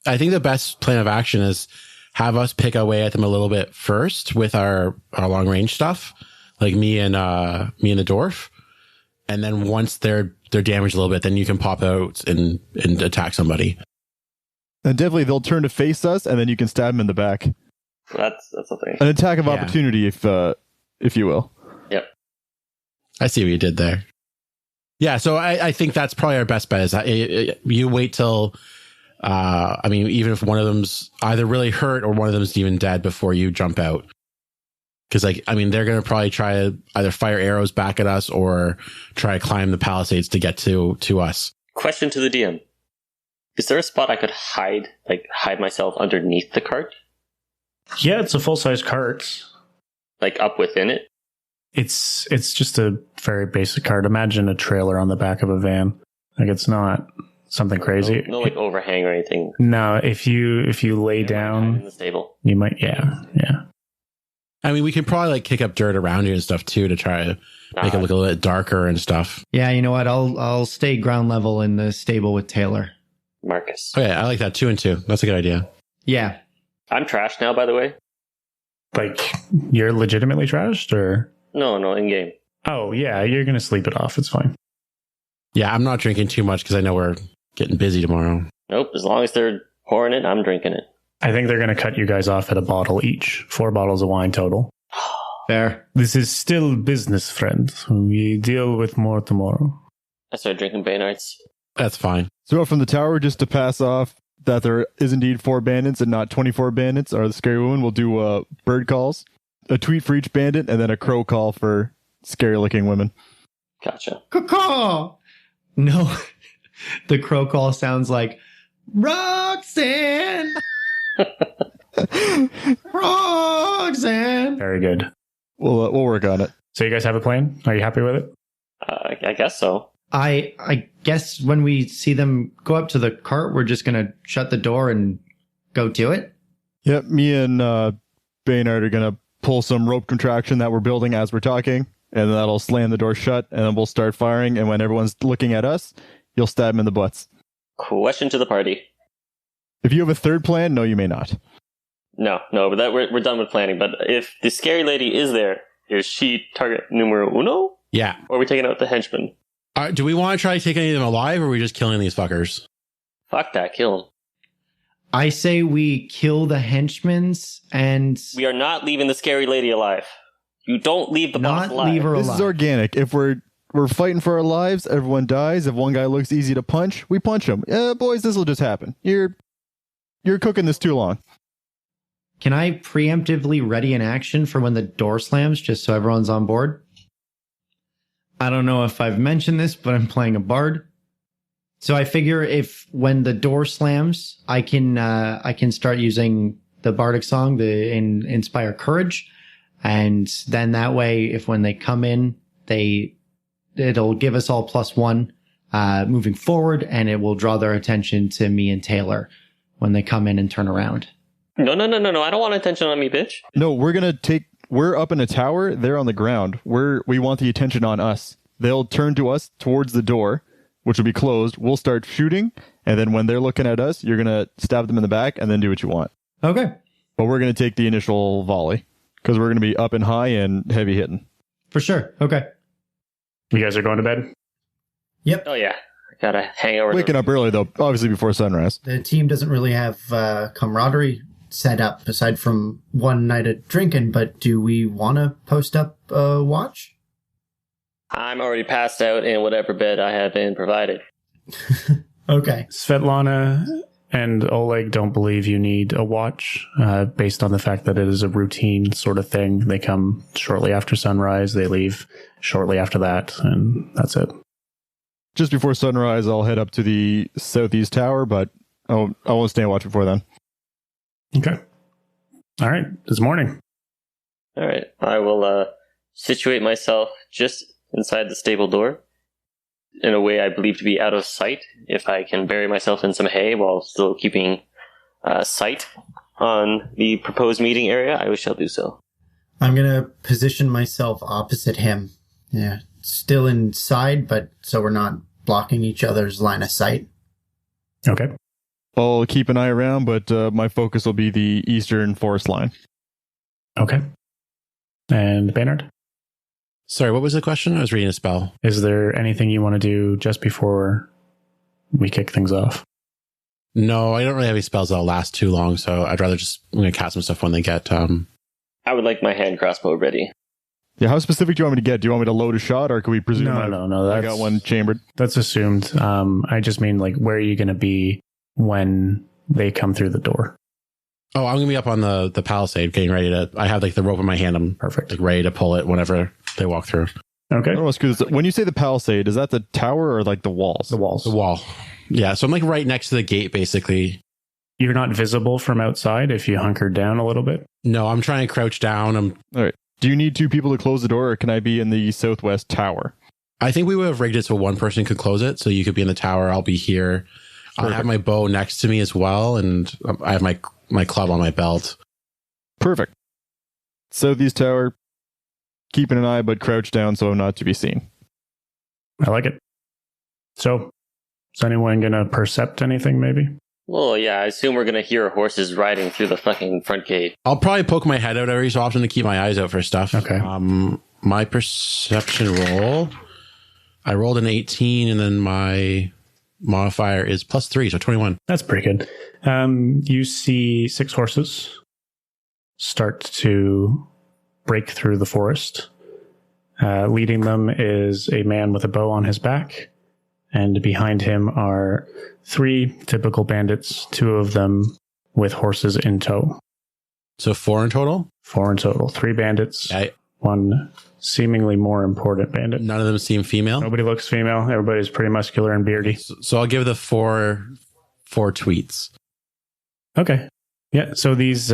I think the best plan of action is have us pick away at them a little bit first with our long range stuff, like me and the dwarf, and then once they're damaged a little bit, then you can pop out and attack somebody. And definitely they'll turn to face us, and then you can stab them in the back. That's the thing. An attack of opportunity, if you will. Yep. I see what you did there. Yeah, so I think that's probably our best bet is you wait till, even if one of them's either really hurt or one of them's even dead before you jump out. Because, they're going to probably try to either fire arrows back at us or try to climb the palisades to get to us. Question to the DM. Is there a spot I could hide myself underneath the cart? Yeah, it's a full-size cart. Like up within it? It's just a very basic cart. Imagine a trailer on the back of a van. Like, it's not something crazy. No overhang or anything. No, if you lay down in the stable, you might. Yeah. We can probably kick up dirt around you and stuff too to try to make it look a little bit darker and stuff. Yeah, you know what? I'll stay ground level in the stable with Taylor. Marcus. Okay, I like that. 2 and 2. That's a good idea. Yeah. I'm trashed now, by the way. Like, you're legitimately trashed, or? No, in game. Oh, yeah, you're going to sleep it off. It's fine. Yeah, I'm not drinking too much because I know we're getting busy tomorrow. Nope, as long as they're pouring it, I'm drinking it. I think they're going to cut you guys off at a bottle each. 4 bottles of wine total. Fair. This is still business, friend. We deal with more tomorrow. I started drinking Baynards. That's fine. So from the tower, just to pass off that there is indeed 4 bandits and not 24 bandits, or the scary woman, we'll do bird calls, a tweet for each bandit, and then a crow call for scary-looking women. Gotcha. Caw-caw! No, the crow call sounds like, Roxanne! Roxanne! Very good. We'll work on it. So you guys have a plan? Are you happy with it? I guess so. I guess when we see them go up to the cart, we're just going to shut the door and go to it? Yep, me and Baynard are going to pull some rope contraction that we're building as we're talking, and that'll slam the door shut, and then we'll start firing, and when everyone's looking at us, you'll stab them in the butts. Question to the party. If you have a third plan, no, you may not. No, but that we're done with planning. But if the scary lady is there, is she target numero uno? Yeah. Or are we taking out the henchman? Do we want to try to take any of them alive, or are we just killing these fuckers? Fuck that, kill them. I say we kill the henchmans and... We are not leaving the scary lady alive. You don't leave the boss alive. Leave her alive. This is organic. If we're fighting for our lives, everyone dies. If one guy looks easy to punch, we punch him. Boys, this will just happen. You're cooking this too long. Can I preemptively ready an action for when the door slams, just so everyone's on board? I don't know if I've mentioned this, but I'm playing a bard. So I figure if when the door slams, I can start using the bardic song, the inspire courage, and then that way, if when they come in, it'll give us all +1 moving forward, and it will draw their attention to me and Taylor when they come in and turn around. No. I don't want attention on me, bitch. No, we're up in a tower. They're on the ground. We want the attention on us. They'll turn to us towards the door, which will be closed. We'll start shooting. And then when they're looking at us, you're going to stab them in the back and then do what you want. Okay. But we're going to take the initial volley because we're going to be up and high and heavy hitting. For sure. Okay. You guys are going to bed? Yep. Oh, yeah. I gotta hang over. Waking up early, though, obviously before sunrise. The team doesn't really have camaraderie set up aside from one night of drinking, but do we want to post up a watch? I'm already passed out in whatever bed I have been provided. Okay. Svetlana and Oleg don't believe you need a watch, based on the fact that it is a routine sort of thing. They come shortly after sunrise, they leave shortly after that, and that's it. Just before sunrise, I'll head up to the southeast tower, but I won't stay and watch before then. Okay. All right. It's morning. All right. I will situate myself just inside the stable door in a way I believe to be out of sight. If I can bury myself in some hay while still keeping sight on the proposed meeting area, I shall do so. I'm going to position myself opposite him. Yeah. Still inside, but so we're not blocking each other's line of sight. Okay. I'll keep an eye around, but my focus will be the eastern forest line. Okay. And Baynard? Sorry, what was the question? I was reading a spell. Is there anything you want to do just before we kick things off? No, I don't really have any spells that'll last too long, so I'm going to cast some stuff when they get... I would like my hand crossbow ready. Yeah, how specific do you want me to get? Do you want me to load a shot, or can we presume No. I got one chambered? That's assumed. I just mean, like, where are you going to be when they come through the door? Oh, I'm going to be up on the palisade getting ready to... I have, like, the rope in my hand. I'm perfect, like, ready to pull it whenever they walk through. Okay. I don't want to screw this up. When you say the palisade, is that the tower or, like, the walls? The walls. The wall. Yeah, so I'm, like, right next to the gate, basically. You're not visible from outside if you hunker down a little bit? No, I'm trying to crouch down. All right. Do you need two people to close the door, or can I be in the southwest tower? I think we would have rigged it so one person could close it, so you could be in the tower, I'll be here. Perfect. I'll have my bow next to me as well, and I have my club on my belt. Perfect. Southeast tower, keeping an eye, but crouch down so not to be seen. I like it. So, is anyone going to percept anything, maybe? Well, yeah, I assume we're going to hear horses riding through the fucking front gate. I'll probably poke my head out every so often to keep my eyes out for stuff. Okay. My perception roll, I rolled an 18, and then my modifier is +3, so 21. That's pretty good. You see 6 horses start to break through the forest. Leading them is a man with a bow on his back, and behind him are 3 typical bandits, 2 of them with horses in tow. So 4 in total? 4 in total. 3 bandits, 1 seemingly more important bandit. None of them seem female? Nobody looks female. Everybody's pretty muscular and beardy. So I'll give the 4 tweets. Okay. Yeah, so these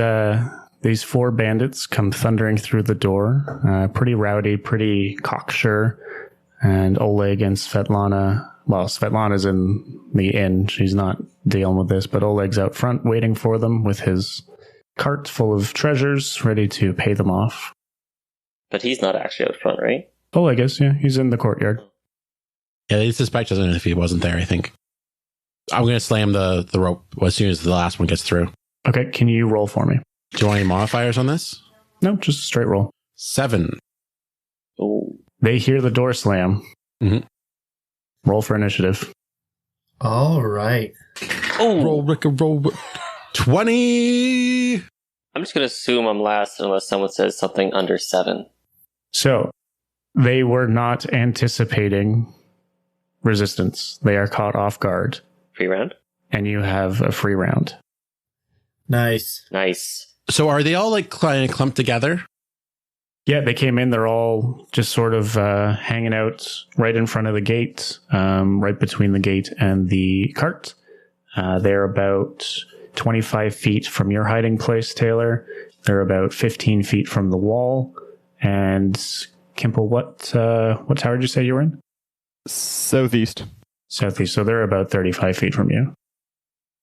4 bandits come thundering through the door. Pretty rowdy, pretty cocksure. And Oleg and Svetlana... Well, Svetlana's in the inn. She's not dealing with this, but Oleg's out front waiting for them with his cart full of treasures, ready to pay them off. But he's not actually out front, right? Oleg is, yeah. He's in the courtyard. Yeah, they suspect us if he wasn't there, I think. I'm going to slam the rope as soon as the last one gets through. Okay, can you roll for me? Do you want any modifiers on this? No, just a straight roll. 7. Oh. They hear the door slam. Mm-hmm. Roll for initiative. All right. Oh, Roll. 20! I'm just going to assume I'm last unless someone says something under 7. So, they were not anticipating resistance. They are caught off guard. Free round? And you have a free round. Nice. Nice. So are they all like clumped together? Yeah, they came in. They're all just sort of hanging out right in front of the gate, right between the gate and the cart. They're about 25 feet from your hiding place, Taylor. They're about 15 feet from the wall. And Kimple, what tower did you say you were in? Southeast. Southeast, so they're about 35 feet from you.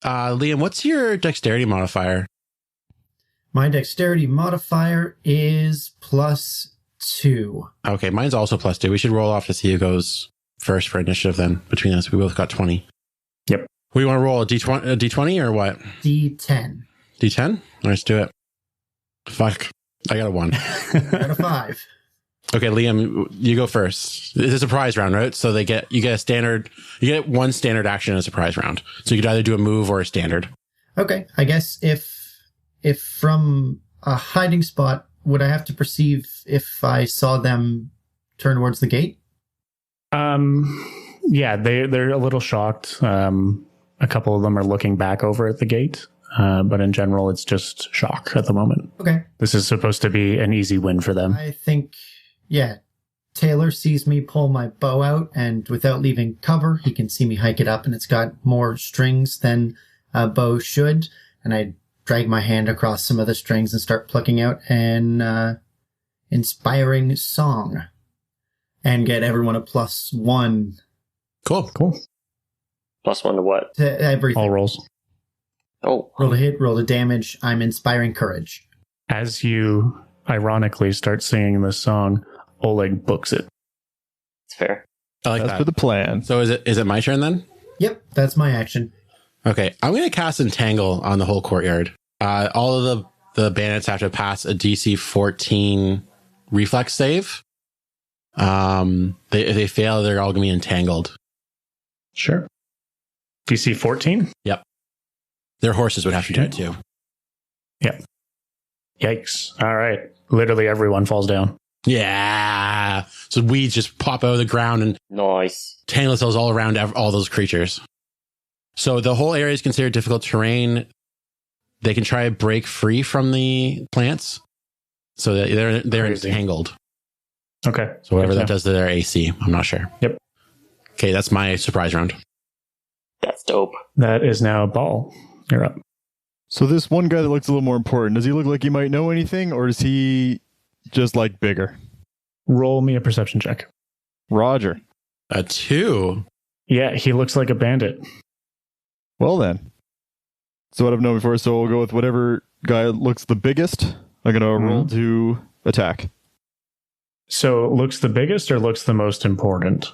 Liam, what's your dexterity modifier? My dexterity modifier is +2. Okay, mine's also +2. We should roll off to see who goes first for initiative then. Between us, we both got 20. Yep. We want to roll a D20 or what? D10. D10? Let's do it. Fuck. I got a 1. Out of 5. Okay, Liam, you go first. It's a surprise round, right? So you get one standard action in a surprise round. So you could either do a move or a standard. Okay, I guess if from a hiding spot, would I have to perceive if I saw them turn towards the gate? Yeah, they're a little shocked. A couple of them are looking back over at the gate, but in general, it's just shock at the moment. Okay. This is supposed to be an easy win for them. I think, yeah, Taylor sees me pull my bow out, and without leaving cover, he can see me hike it up, and it's got more strings than a bow should, and I drag my hand across some of the strings and start plucking out an inspiring song, and get everyone a +1. Cool. +1 to what? To everything. All rolls. Oh. Roll to hit, roll to damage. I'm inspiring courage. As you ironically start singing this song, Oleg books it. It's fair. I like That's that. for the plan. So is it my turn then? Yep, that's my action. Okay, I'm going to cast Entangle on the whole courtyard. All of the bandits have to pass a DC 14 reflex save. If they fail, they're all going to be entangled. Sure. DC 14? Yep. Their horses would have to do it too. Yep. Yikes. All right. Literally everyone falls down. Yeah. So weeds just pop out of the ground and Nice. tangle themselves all around all those creatures. So the whole area is considered difficult terrain. They can try to break free from the plants. So that they're Crazy. entangled. Okay. So whatever Good that to know. does to their AC, I'm not sure. Yep. Okay, that's my surprise round. That's dope. That is now Ball. You're up. So this one guy that looks a little more important, does he look like he might know anything, or is he just like bigger? Roll me a perception check. Roger. A 2. Yeah, he looks like a bandit. Well then. So what I've known before, so we'll go with whatever guy looks the biggest. I'm going to roll to attack. So looks the biggest or looks the most important?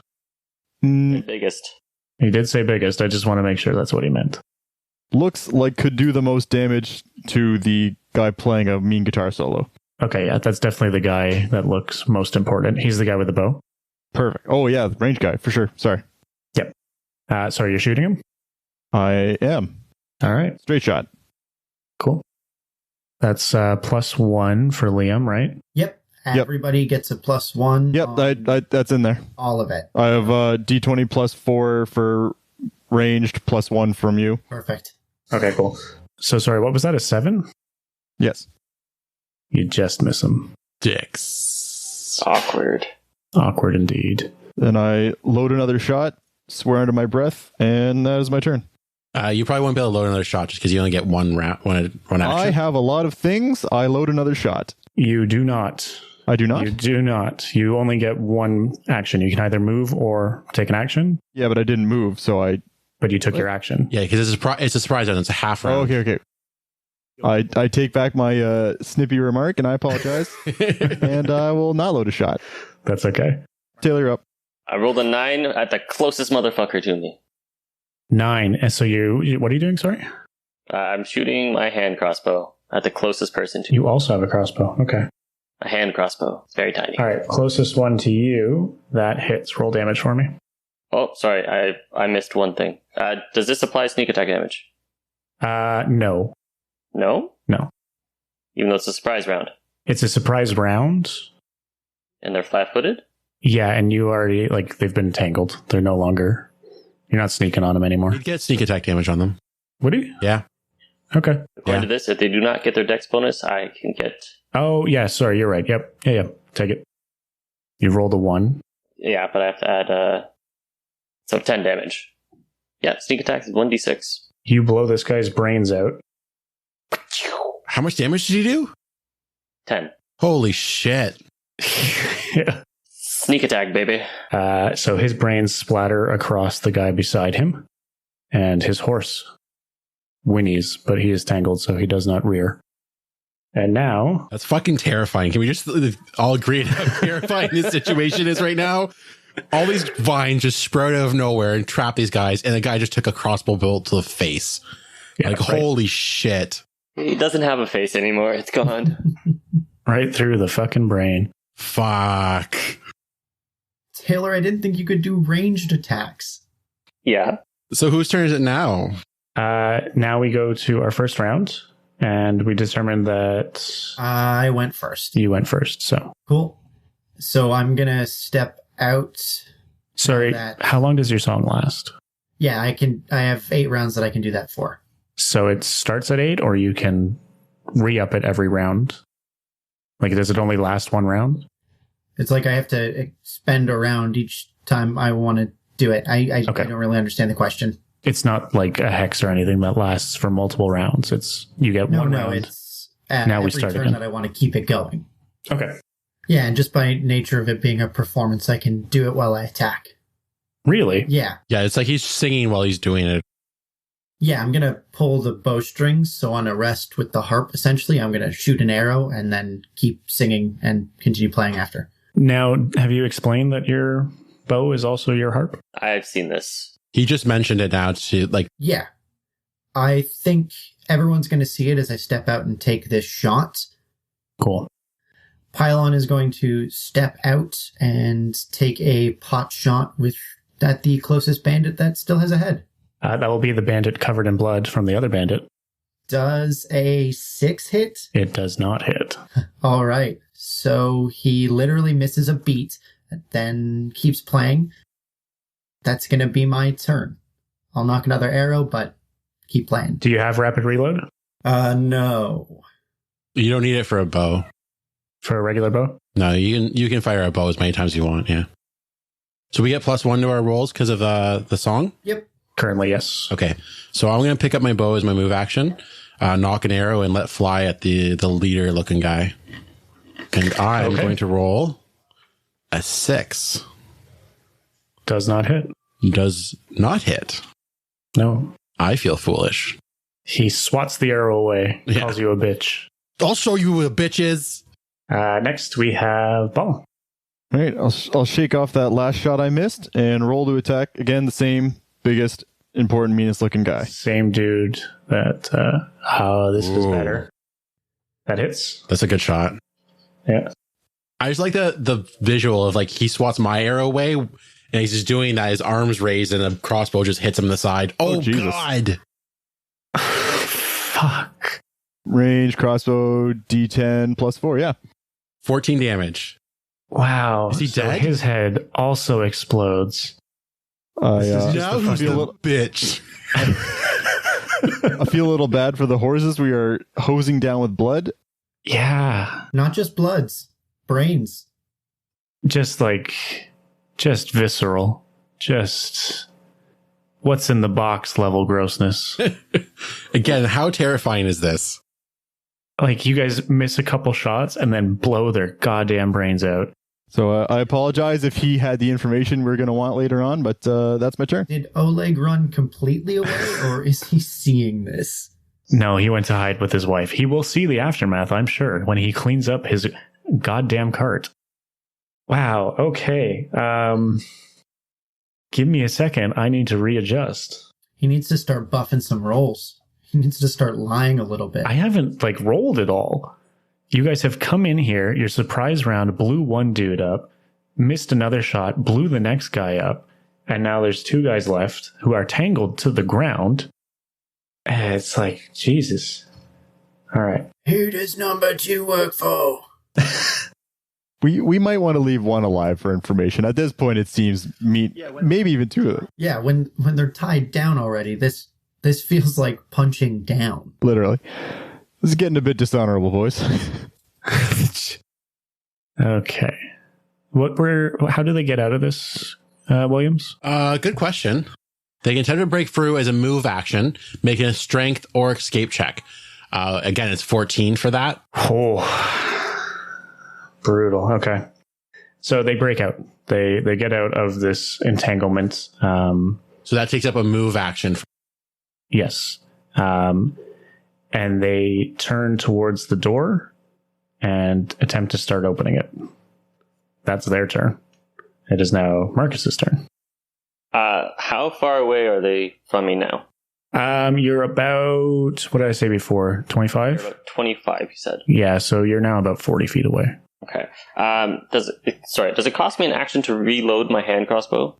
The biggest. He did say biggest. I just want to make sure that's what he meant. Looks like could do the most damage to the guy playing a mean guitar solo. Okay, yeah, that's definitely the guy that looks most important. He's the guy with the bow. Perfect. Oh yeah, the range guy, for sure. Sorry. Yep. Sorry, you're shooting him? I am. All right, Straight shot. cool. That's +1 for Liam, right? Yep. Everybody gets a +1. Yep, on that's in there. all of it. I have D20 +4 for ranged, +1 from you. Perfect. Okay, cool. So sorry, what was that, a 7? Yes. You just miss him. Dicks. Awkward. Awkward indeed. Then I load another shot, swear under my breath, and that is my turn. You probably won't be able to load another shot just because you only get one action. I have a lot of things. I load another shot. You do not. I do not? You do not. You only get one action. You can either move or take an action, Yeah, but I didn't move, so I... but you took your action. Yeah, because it's a surprise round. It's a half round. Oh, okay. I take back my snippy remark, and I apologize. And I will not load a shot. That's okay. Taylor, you're up. I rolled a 9 at the closest motherfucker to me. 9. And so you what are you doing? Sorry. I'm shooting my hand crossbow at the closest person to me. You also have a crossbow. Okay. A hand crossbow. It's very tiny. All right. Closest one to you. That hits. Roll damage for me. Oh, sorry. I missed one thing. Does this apply sneak attack damage? No. No? No. Even though it's a surprise round. It's a surprise round. And they're flat-footed? Yeah, and you already they've been tangled. They're no longer. You're not sneaking on them anymore. You get sneak attack damage on them. Would you? Yeah. Okay. According to this, if they do not get their dex bonus, I can get... Oh, yeah. Sorry, you're right. Yep. Yeah. Take it. You rolled a 1. Yeah, but I have to add... So 10 damage. Yeah, sneak attack is 1d6. You blow this guy's brains out. How much damage did you do? 10. Holy shit. Yeah. Sneak attack, baby. So his brains splatter across the guy beside him, and his horse whinnies, but he is tangled, so he does not rear. And now... That's fucking terrifying. Can we just all agree on how terrifying this situation is right now? All these vines just sprout out of nowhere and trap these guys, and the guy just took a crossbow bolt to the face. Yeah, like, right. Holy shit. He doesn't have a face anymore. It's gone. Right through the fucking brain. Fuck. Taylor, I didn't think you could do ranged attacks. Yeah. So whose turn is it now? Now we go to our first round, and we determined that I went first. you went first, so... Cool. So I'm going to step out. Sorry, That- how long does your song last? Yeah, I have 8 rounds that I can do that for. So it starts at 8, or you can re-up it every round? Like, does it only last one round? It's like I have to spend a round each time I want to do it. I Okay. don't really understand the question. It's not like a hex or anything that lasts for multiple rounds. It's you get one round. It's Now we every start turn again. that I want to keep it going. Okay. Yeah, and just by nature of it being a performance, I can do it while I attack. Really? Yeah. Yeah, it's like he's singing while he's doing it. Yeah, I'm going to pull the bowstrings, so on a rest with the harp, essentially, I'm going to shoot an arrow and then keep singing and continue playing after. Now, have you explained that your bow is also your harp? I've seen this. He just mentioned it now to, like, Yeah. I think everyone's going to see it as I step out and take this shot. Cool. Pylon is going to step out and take a pot shot with at the closest bandit that still has a head. That will be the bandit covered in blood from the other bandit. Does a 6 hit? It does not hit. All right. So he literally misses a beat, then keeps playing. That's going to be my turn. I'll knock another arrow, but keep playing. Do you have rapid reload No. you don't need it for a bow. for a regular bow? No, you can fire a bow as many times as you want, yeah. So we get +1 to our rolls because of the song? Yep. Currently, yes. Okay. So I'm going to pick up my bow as my move action, knock an arrow, and let fly at the leader-looking guy. And I'm Okay. going to roll a 6. Does not hit. Does not hit. No. I feel foolish. He swats the arrow away, Yeah. calls you a bitch. I'll show you what a bitch is. Next, we have Ball. All right, I'll shake off that last shot I missed and roll to attack. Again, the same biggest, important, meanest looking guy. Same dude that... this is Ooh. better. That hits. That's a good shot. Yeah. I just like the visual of, like, he swats my arrow away, and he's just doing that. His arms raised, and a crossbow just hits him in the side. Oh, Jesus. God. Fuck. Range, crossbow, D10 +4, yeah. 14 damage. Wow. Is he So dead? his head also explodes. I Now who's feel a the little, bitch? I feel a little bad for the horses we are hosing down with blood. Yeah. Not just bloods, brains. Just visceral. Just what's in the box level grossness. Again, how terrifying is this? Like, you guys miss a couple shots and then blow their goddamn brains out. So I apologize if he had the information we're going to want later on, but that's my turn. Did Oleg run completely away, or is he seeing this? No, he went to hide with his wife. He will see the aftermath, I'm sure, when he cleans up his goddamn cart. Wow, okay. Give me a second. I need to readjust. He needs to start buffing some rolls. He needs to start lying a little bit. I haven't, rolled it all. You guys have come in here, your surprise round blew one dude up, missed another shot, blew the next guy up, and now there's 2 guys left who are tangled to the ground. And it's like, Jesus. All right. Who does number 2 work for? We might want to leave one alive for information. At this point, it seems maybe even 2 of them, Yeah, when they're tied down already, this feels like punching down. literally. This is getting a bit dishonorable, boys. Okay. How do they get out of this, Williams? Good question. They can attempt to break through as a move action, making a strength or escape check. Again, it's 14 for that. Oh, brutal. Okay. So they break out. They get out of this entanglement. So that takes up a move action. Yes. And they turn towards the door and attempt to start opening it. That's their turn. It is now Marcus's turn. How far away are they from me now? You're about, what did I say before? 25? About 25, you said. Yeah, so you're now about 40 feet away. Okay. Does it cost me an action to reload my hand crossbow?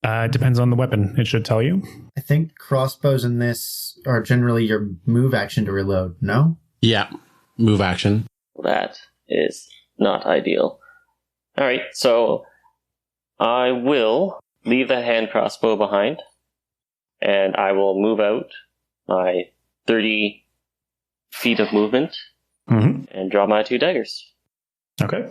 Depends on the weapon. It should tell you. I think crossbows in this are generally your move action to reload, no? Yeah, move action. That is not ideal. All right, so I will leave the hand crossbow behind, and I will move out my 30 feet of movement and draw my 2 daggers. Okay.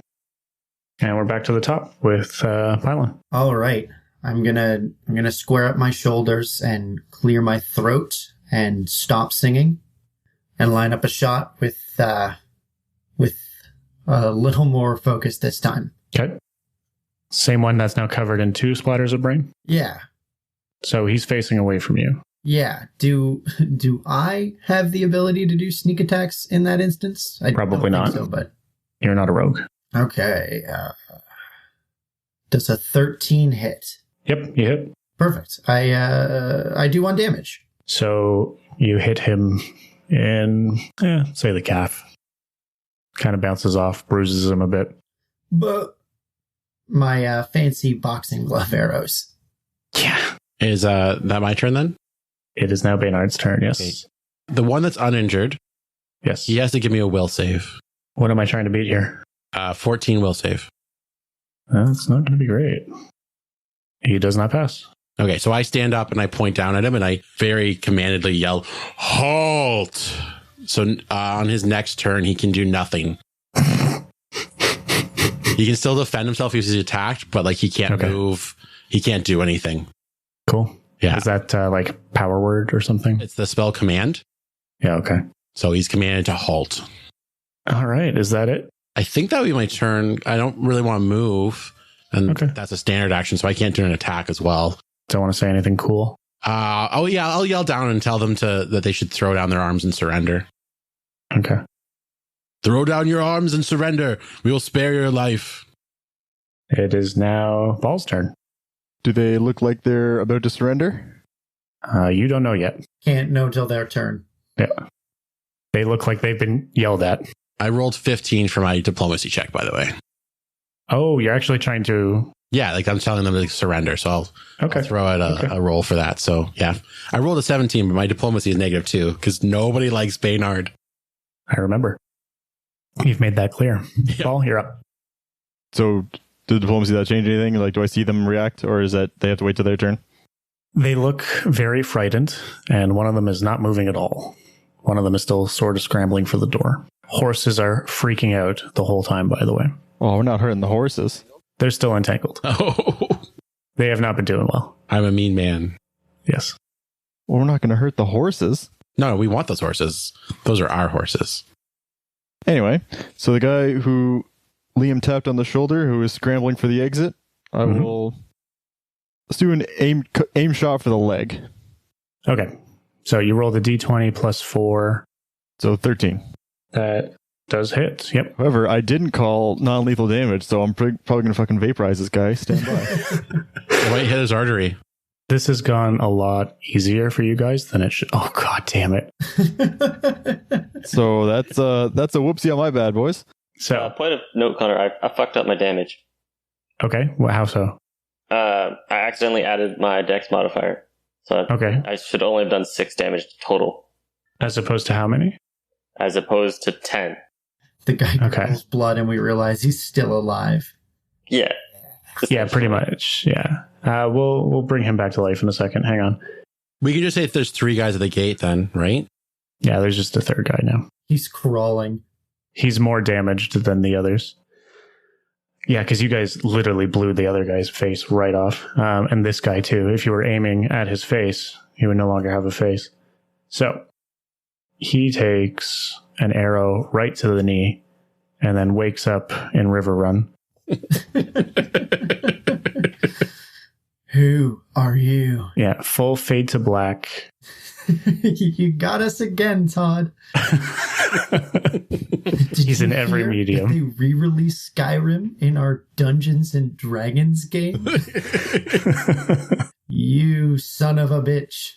And we're back to the top with Pylon. All right. I'm gonna square up my shoulders and clear my throat and stop singing, and line up a shot with a little more focus this time. Okay. Same one that's now covered in 2 splatters of brain. Yeah. So he's facing away from you. Yeah. Do I have the ability to do sneak attacks in that instance? I Probably don't not. think so, but You're not a rogue. okay. Does a 13 hit? Yep, you hit. Perfect. I do 1 damage. So you hit him in, say the calf. Kind of bounces off, bruises him a bit. But my fancy boxing glove arrows. Yeah. Is that my turn then? It is now Baynard's turn, yes. Okay. The one that's uninjured, Yes. he has to give me a will save. What am I trying to beat here? 14 will save. That's not going to be great. He does not pass. Okay, so I stand up and I point down at him and I very commandedly yell, "Halt!" So on his next turn, he can do nothing. He can still defend himself if he's attacked, but like he can't move. He can't do anything. Cool. Yeah. Is that like power word or something? It's the spell command. Yeah, okay. So he's commanded to halt. All right. Is that it? I think that would be my turn. I don't really want to move. And that's a standard action, so I can't do an attack as well. Don't want to say anything cool. I'll yell down and tell them that they should throw down their arms and surrender. Okay. Throw down your arms and surrender. We will spare your life. It is now Ball's turn. Do they look like they're about to surrender? You don't know yet. Can't know till their turn. Yeah. They look like they've been yelled at. I rolled 15 for my diplomacy check, by the way. Oh, you're actually trying to... Yeah, like I'm telling them to surrender, so I'll throw out a roll for that. So, yeah. I rolled a 17, but my diplomacy is -2 because nobody likes Baynard. I remember. You've made that clear. Yeah. Ball, you're up. So, did diplomacy that change anything? Like, do I see them react, or is that they have to wait till their turn? They look very frightened, and one of them is not moving at all. One of them is still sort of scrambling for the door. Horses are freaking out the whole time, by the way. Oh, we're not hurting the horses. They're still entangled. Oh, They have not been doing well. I'm a mean man. Yes. Well, we're not going to hurt the horses. No, we want those horses. Those are our horses. Anyway, so the guy who Liam tapped on the shoulder, who is scrambling for the exit, I will... Let's do an aim shot for the leg. Okay. So you rolled a d20 plus 4. So 13. That does hit. Yep. However, I didn't call non-lethal damage, so I'm probably going to fucking vaporize this guy. Stand by. It might hit his artery. This has gone a lot easier for you guys than it should. Oh, God damn it. So that's a whoopsie on my bad, boys. So, Point of note, Connor, I fucked up my damage. okay. Well, how so? I accidentally added my dex modifier. So Okay. I should only have done 6 damage total, As opposed to how many? as opposed to 10. The guy Okay. pulls blood and we realize he's still alive. Yeah. Yeah, pretty much. Yeah. We'll bring him back to life in a second. Hang on. We can just say if there's 3 guys at the gate then, right? Yeah, there's just a third guy now. He's crawling. He's more damaged than the others. Yeah, because you guys literally blew the other guy's face right off. And this guy, too. If you were aiming at his face, he would no longer have a face. So, he takes an arrow right to the knee and then wakes up in River Run. Who are you? Yeah, full fade to black. You got us again, Todd. He's in every medium. They re-released Skyrim in our Dungeons and Dragons game? You son of a bitch.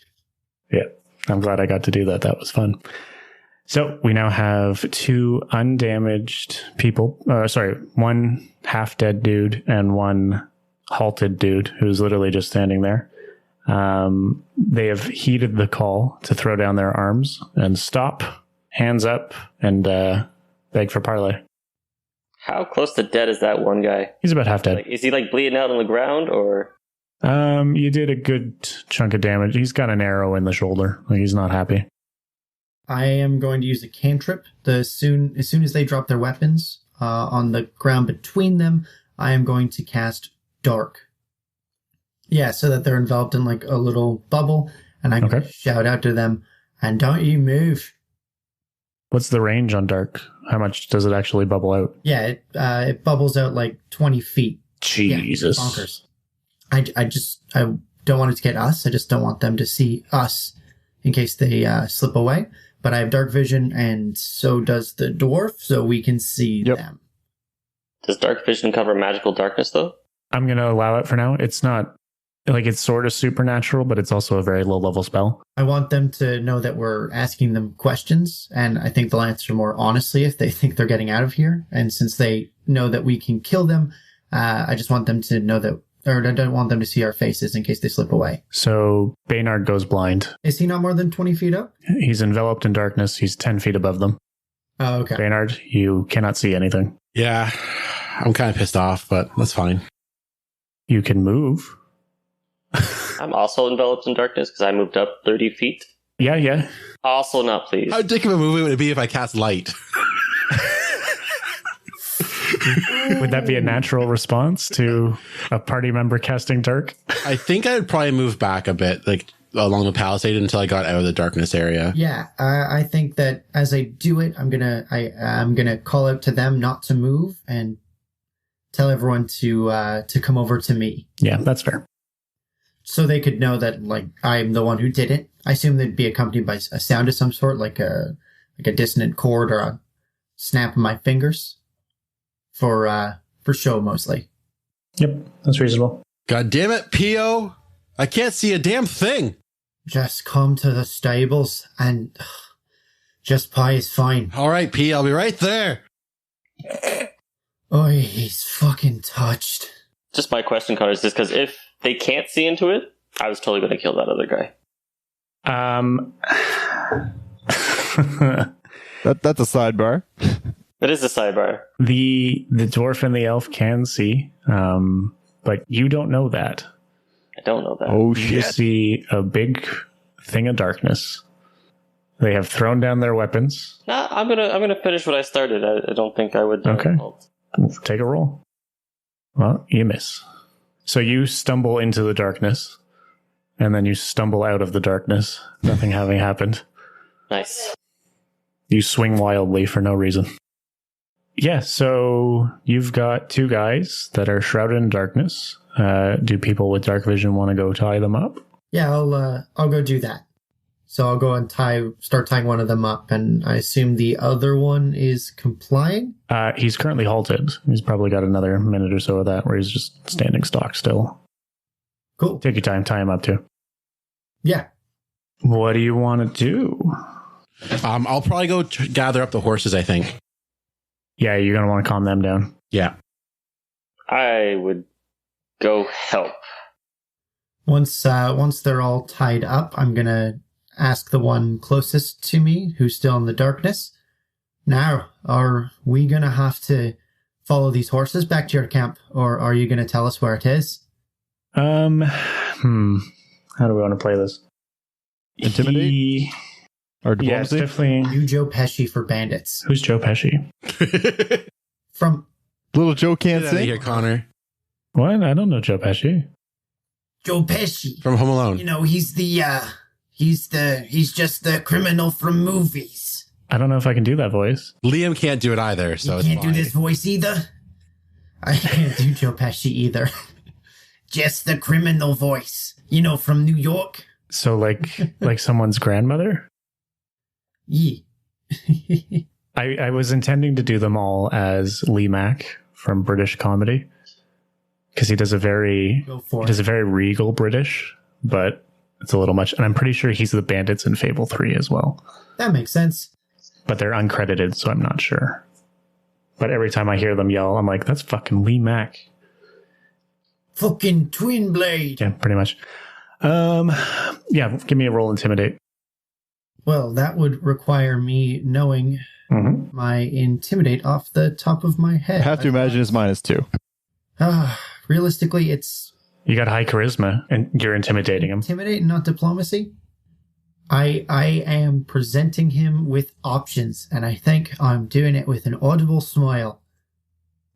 Yeah, I'm glad I got to do that. That was fun. So we now have 2 undamaged people. One half-dead dude and one halted dude who's literally just standing there. They have heeded the call to throw down their arms and stop, hands up, and beg for parley. How close to dead is that one guy? He's about half dead. Like, is he like bleeding out on the ground, or? You did a good chunk of damage. He's got an arrow in the shoulder. Like, he's not happy. I am going to use a cantrip. As soon as they drop their weapons on the ground between them, I am going to cast Dark. Yeah, so that they're enveloped in like a little bubble, and I'm going to shout out to them, and don't you move. What's the range on Dark? How much does it actually bubble out? Yeah, it bubbles out like 20 feet. Jesus. Yeah, bonkers. I don't want it to get us. I just don't want them to see us in case they slip away. But I have dark vision, and so does the dwarf, so we can see them. Does dark vision cover magical darkness, though? I'm going to allow it for now. It's not, like, it's sort of supernatural, but it's also a very low-level spell. I want them to know that we're asking them questions, and I think they'll answer more honestly if they think they're getting out of here. And since they know that we can kill them, I just want them to know that, or I don't want them to see our faces in case they slip away. So Baynard goes blind. Is he not more than 20 feet up? He's enveloped in darkness. He's 10 feet above them. Oh, okay. Baynard, you cannot see anything. Yeah, I'm kind of pissed off, but that's fine. You can move. I'm also enveloped in darkness because I moved up 30 feet. Yeah. Also not pleased. How dick of a movie would it be if I cast light? Would that be a natural response to a party member casting dark? I think I would probably move back a bit, like along the palisade until I got out of the darkness area. Yeah, I think that as I do it, I'm gonna call out to them not to move and tell everyone to come over to me. Yeah, that's fair. So they could know that, like, I'm the one who did it. I assume they'd be accompanied by a sound of some sort, like a dissonant chord or a snap of my fingers. For show, mostly. Yep, that's reasonable. God damn it, P.O. I can't see a damn thing. Just come to the stables and just Pie is fine. All right, P, I'll be right there. Oh, he's fucking touched. Just my question, Connor, is just because if they can't see into it, I was totally going to kill that other guy. That's a sidebar. It is a sidebar. The dwarf and the elf can see, but you don't know that. I don't know that. Oh, You shit. just see a big thing of darkness. They have thrown down their weapons. Nah, I'm gonna finish what I started. I don't think I would. Okay. Take a roll. Well, you miss. So you stumble into the darkness, and then you stumble out of the darkness, nothing having happened. Nice. You swing wildly for no reason. Yeah, so you've got 2 guys that are shrouded in darkness. Do people with dark vision want to go tie them up? Yeah, I'll go do that. So I'll go and start tying one of them up, and I assume the other one is complying? He's currently halted. He's probably got another minute or so of that where he's just standing stock still. Cool. Take your time, tie him up too. Yeah. What do you want to do? I'll probably go gather up the horses, I think. Yeah, you're going to want to calm them down. Yeah. I would go help. Once they're all tied up, I'm gonna ask the one closest to me, who's still in the darkness. Now, are we gonna have to follow these horses back to your camp, or are you gonna tell us where it is? How do we want to play this? Intimidate? Or Yeah, it's diplomacy? definitely... You Joe Pesci for bandits. Who's Joe Pesci? From Little Joe can't Get out of sing? here, Connor. What? I don't know Joe Pesci. Joe Pesci. From Home Alone. You know, he's just the criminal from movies. I don't know if I can do that voice. Liam can't do it either, so You it's can't do fine. this voice either. I can't do Joe Pesci either. Just the criminal voice. You know, from New York. So like someone's grandmother? Yee. I was intending to do them all as Lee Mack from British comedy. Because he does a very regal British, but it's a little much. And I'm pretty sure he's the bandits in Fable 3 as well. That makes sense. But they're uncredited, so I'm not sure. But every time I hear them yell, I'm like, that's fucking Lee Mack. Fucking Twin Blade. Yeah, pretty much. Yeah, give me a roll intimidate. Well, that would require me knowing my intimidate off the top of my head. I have to imagine it's -2. Realistically, it's... You got high charisma, and you're intimidating him. Intimidate, not diplomacy. I am presenting him with options, and I think I'm doing it with an audible smile.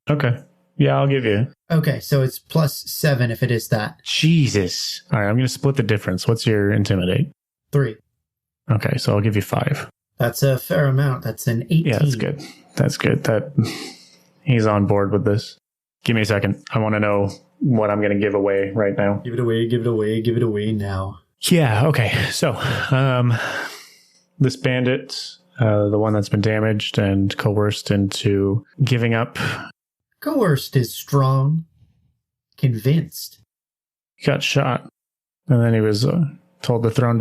Okay. Yeah, I'll give you. Okay, so it's +7 if it is that. Jesus. All right, I'm going to split the difference. What's your intimidate? 3. Okay, so I'll give you 5. That's a fair amount. That's an 18. Yeah, that's good. That's good. He's on board with this. Give me a second. I want to know what I'm going to give away right now. Give it away, give it away, give it away now. Yeah, okay. So, this bandit, the one that's been damaged and coerced into giving up. Coerced is strong. Convinced. He got shot. And then he was told to throw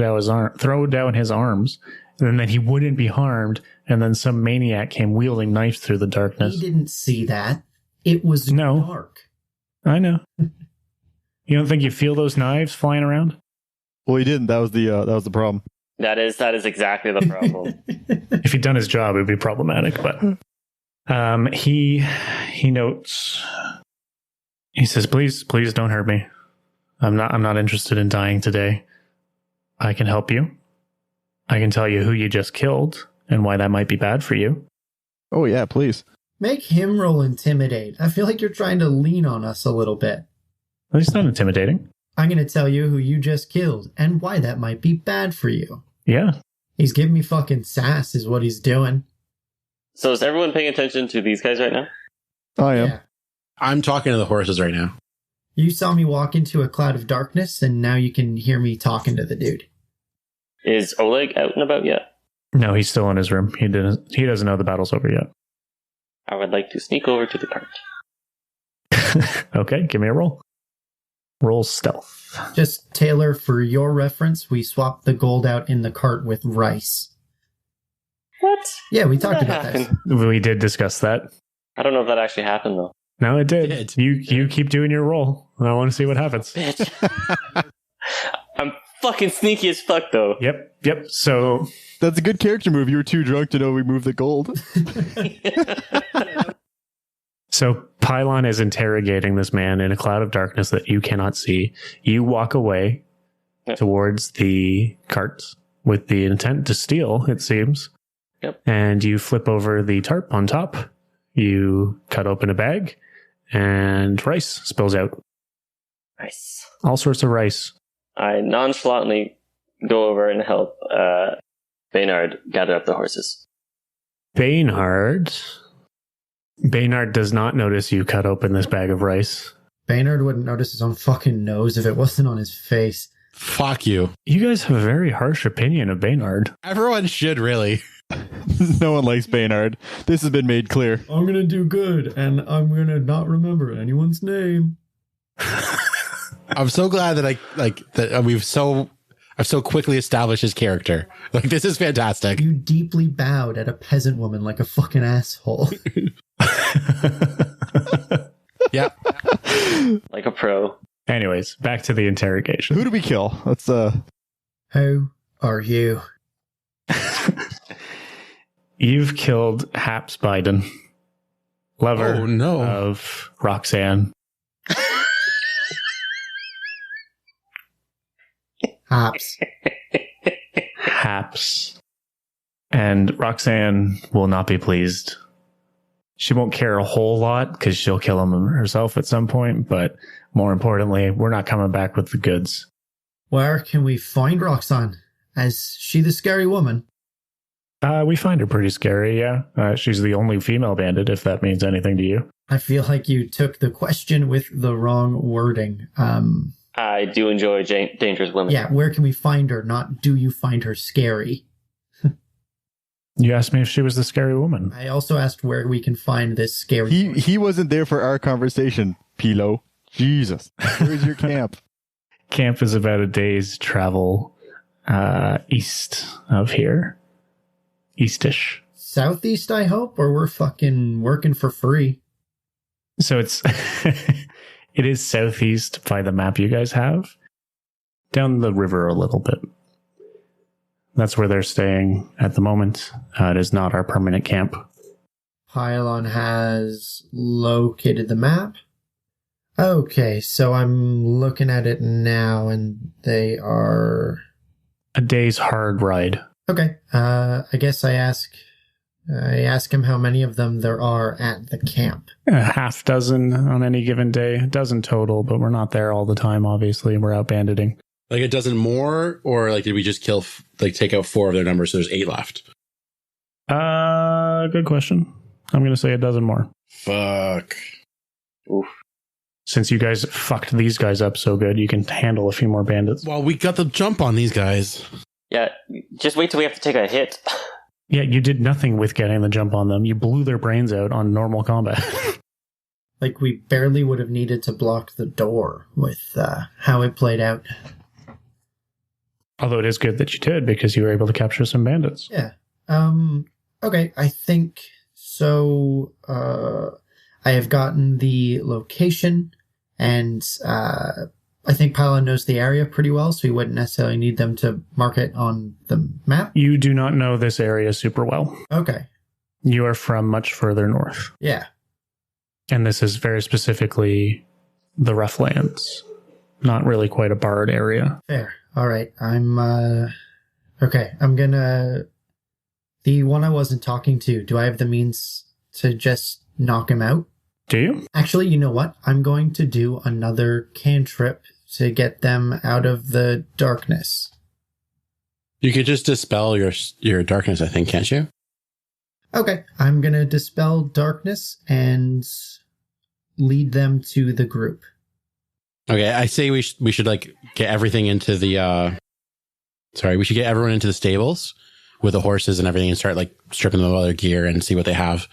down his arms. And then he wouldn't be harmed. And then some maniac came wielding knives through the darkness. He didn't see that. It was dark. I know. You don't think you feel those knives flying around? Well, he didn't. That was the problem. That is exactly the problem. If he'd done his job, it would be problematic. But he notes. He says, "Please don't hurt me. I'm not interested in dying today. I can help you. I can tell you who you just killed and why that might be bad for you." Oh yeah, please. Make him roll intimidate. I feel like you're trying to lean on us a little bit. Well, he's not intimidating. I'm going to tell you who you just killed and why that might be bad for you. Yeah. He's giving me fucking sass is what he's doing. So is everyone paying attention to these guys right now? I am. Yeah. I'm talking to the horses right now. You saw me walk into a cloud of darkness, and now you can hear me talking to the dude. Is Oleg out and about yet? No, he's still in his room. He doesn't know the battle's over yet. I would like to sneak over to the cart. Okay, give me a roll. Roll stealth. Just, Taylor, for your reference, we swapped the gold out in the cart with rice. What? Yeah, we talked about happened? that. We did discuss that. I don't know if that actually happened, though. No, it did. You keep doing your roll. I want to see what happens. Bitch. I'm fucking sneaky as fuck, though. Yep. So That's a good character move. You were too drunk to know we moved the gold. So Pylon is interrogating this man in a cloud of darkness that you cannot see. You walk away towards the carts with the intent to steal, it seems. Yep. And you flip over the tarp on top. You cut open a bag, and rice spills out. Nice. All sorts of rice. I nonchalantly go over and help Baynard gather up the horses. Baynard does not notice you cut open this bag of rice. Baynard wouldn't notice his own fucking nose if it wasn't on his face. Fuck you. You guys have a very harsh opinion of Baynard. Everyone should, really. No one likes Baynard. This has been made clear. I'm gonna do good, and I'm gonna not remember anyone's name. I'm so glad that I've so quickly established his character. Like, this is fantastic. You deeply bowed at a peasant woman like a fucking asshole. Yeah. Like a pro. Anyways, back to the interrogation. Who did we kill? Let's Who are you? You've killed Haps Biden, lover of Roxanne. Hops. Haps. And Roxanne will not be pleased. She won't care a whole lot because she'll kill him herself at some point, but more importantly, we're not coming back with the goods. Where can we find Roxanne? Is she the scary woman? We find her pretty scary, yeah. She's the only female bandit, if that means anything to you. I feel like you took the question with the wrong wording. I do enjoy dangerous women. Yeah, where can we find her? Not do you find her scary? You asked me if she was the scary woman. I also asked where we can find this scary He wasn't there for our conversation, Pilo. Jesus. Where's your camp? Camp is about a day's travel east of here. Eastish. Southeast, I hope, or we're fucking working for free. So it's it is southeast by the map you guys have. Down the river a little bit. That's where they're staying at the moment. It is not our permanent camp. Pylon has located the map. Okay, so I'm looking at it now, and they are... A day's hard ride. Okay, I guess I ask him how many of them there are at the camp. A half dozen on any given day. A dozen total, but we're not there all the time, obviously. We're out banditing. Like a dozen more, or like did we just kill, take out 4 of their numbers, so there's 8 left? Good question. I'm going to say a dozen more. Fuck. Oof. Since you guys fucked these guys up so good, you can handle a few more bandits. Well, we got the jump on these guys. Yeah, just wait till we have to take a hit. Yeah, you did nothing with getting the jump on them. You blew their brains out on normal combat. Like, we barely would have needed to block the door with how it played out. Although it is good that you did, because you were able to capture some bandits. Yeah. Okay, I think so. I have gotten the location, and I think Pylon knows the area pretty well, so we wouldn't necessarily need them to mark it on the map. You do not know this area super well. Okay. You are from much further north. Yeah. And this is very specifically the Rough Lands. Not really quite a barred area. Fair. All right. Okay. I'm gonna... The one I wasn't talking to, do I have the means to just knock him out? Do you? Actually, you know what? I'm going to do another cantrip to get them out of the darkness. You could just dispel your darkness, I think, can't you? Okay. I'm gonna dispel darkness and lead them to the group. Okay, I say we should like get everything into the we should get everyone into the stables with the horses and everything and start like stripping them of all their gear and see what they have.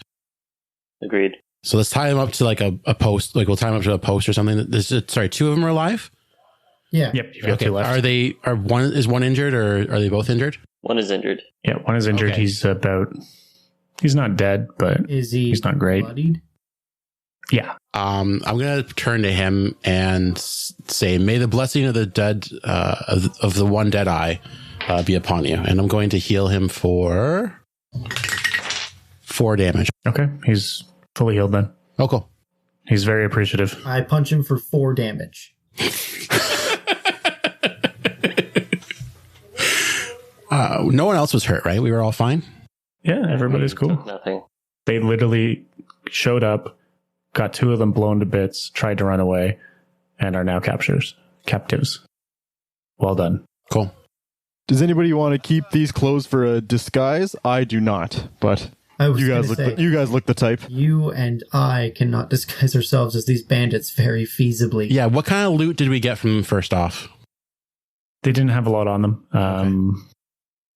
Agreed. So let's tie them up to like a post. Like we'll tie them up to a post or something. 2 of them are alive? Yeah. Yep, you've got 2 left. Is one injured, or are they both injured? One is injured. Yeah, one is injured. Okay. He's not dead, but he's not great. Bloodied? Yeah. I'm going to turn to him and say, may the blessing of the dead, of the one dead eye be upon you. And I'm going to heal him for 4 damage. Okay, he's fully healed then. Oh, cool. He's very appreciative. I punch him for 4 damage. No one else was hurt, right? We were all fine? Yeah, everybody's cool. Nothing. They literally showed up, got 2 of them blown to bits, tried to run away, and are now captives. Well done. Cool. Does anybody want to keep these clothes for a disguise? I do not, but you guys look the type. You and I cannot disguise ourselves as these bandits very feasibly. Yeah, what kind of loot did we get from them first off? They didn't have a lot on them. Okay.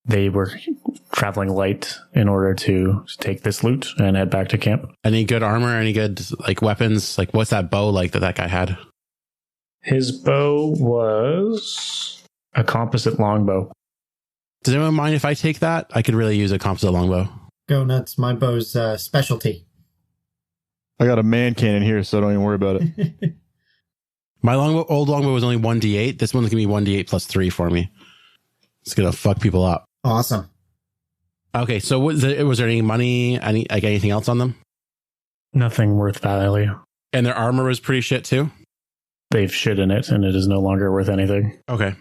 They were traveling light in order to take this loot and head back to camp. Any good armor? Any good like weapons? Like what's that bow like that guy had? His bow was a composite longbow. Does anyone mind if I take that? I could really use a composite longbow. Go nuts. My bow's specialty. I got a man cannon here, so don't even worry about it. My old longbow was only 1d8. This one's going to be 1d8 plus 3 for me. It's going to fuck people up. Awesome. Okay, so was there any money, anything else on them? Nothing worth value. And their armor was pretty shit too? They've shit in it, and it is no longer worth anything. Okay.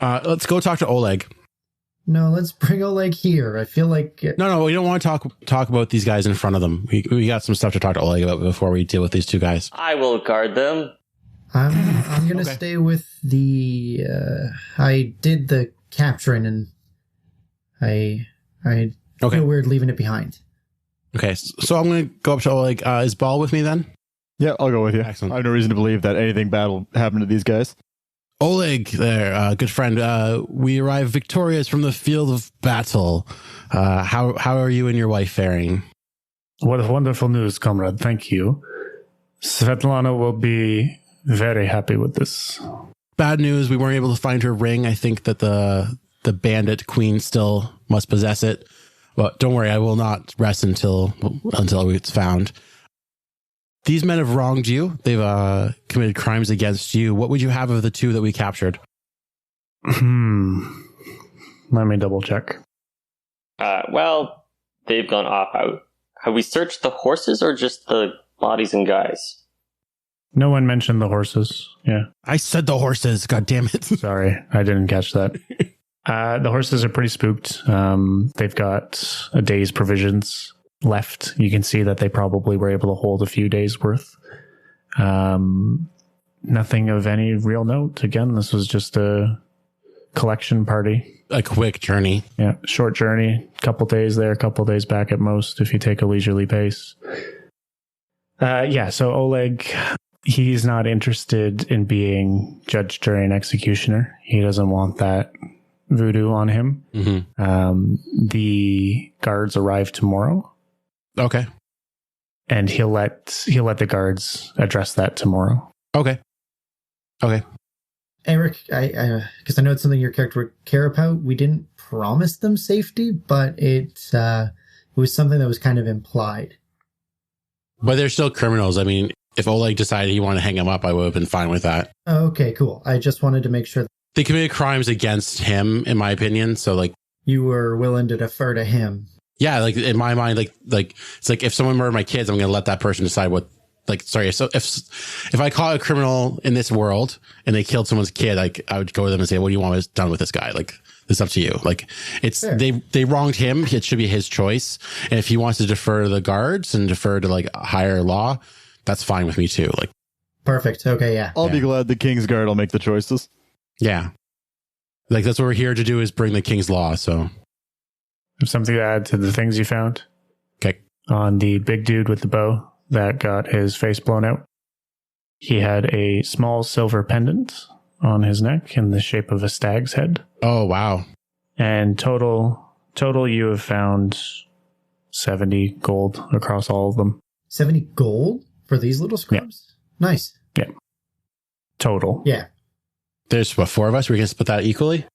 Let's go talk to Oleg. No, let's bring Oleg here. I feel like... No, we don't want to talk about these guys in front of them. We got some stuff to talk to Oleg about before we deal with these 2 guys. I will guard them. I'm going to stay with the... I did the capturing, and I I feel weird leaving it behind. Okay, so I'm going to go up to Oleg. Is Ball with me then? Yeah, I'll go with you. Excellent. I have no reason to believe that anything bad will happen to these guys. Oleg, there, good friend. We arrived victorious from the field of battle. How are you and your wife faring? What wonderful news, comrade. Thank you. Svetlana will be very happy with this. Bad news, we weren't able to find her ring. I think that the bandit queen still must possess it. But don't worry, I will not rest until it's found. These men have wronged you. They've committed crimes against you. What would you have of the two that we captured? Let me double check. Well, they've gone off. Have we searched the horses or just the bodies and guys? No one mentioned the horses. Yeah. I said the horses. God damn it. Sorry, I didn't catch that. The horses are pretty spooked. They've got a day's provisions left. You can see that they probably were able to hold a few days worth. Nothing of any real note. Again, this was just a collection party. A quick journey. Yeah, short journey. Couple days there, couple days back at most if you take a leisurely pace. So Oleg, he's not interested in being judge, jury, and executioner. He doesn't want that voodoo on him. Mm-hmm. The guards arrive tomorrow. Okay. And he'll let the guards address that tomorrow. Okay. Eric, because I know it's something your character would care about. We didn't promise them safety, but it was something that was kind of implied. But they're still criminals. I mean, if Oleg decided he wanted to hang him up, I would have been fine with that. Okay, cool. I just wanted to make sure they committed crimes against him, in my opinion. So, like, you were willing to defer to him. Yeah, like in my mind, like it's like if someone murdered my kids, I'm going to let that person decide what. Like, sorry. So if I caught a criminal in this world and they killed someone's kid, like I would go to them and say, "What do you want done with this guy?" Like, it's up to you. Like, it's fair. They wronged him. It should be his choice. And if he wants to defer to the guards and defer to like higher law, that's fine with me too. Like, perfect. Okay, yeah. I'll be glad the King's Guard will make the choices. Yeah, like that's what we're here to do, is bring the King's law. So. Something to add to the things you found? Okay. On the big dude with the bow that got his face blown out, he had a small silver pendant on his neck in the shape of a stag's head. Oh, wow. And total you have found 70 gold across all of them. 70 gold for these little scrubs? Yeah. Nice. Yeah. Total. Yeah. There's, what, 4 of us? We're going to split that equally?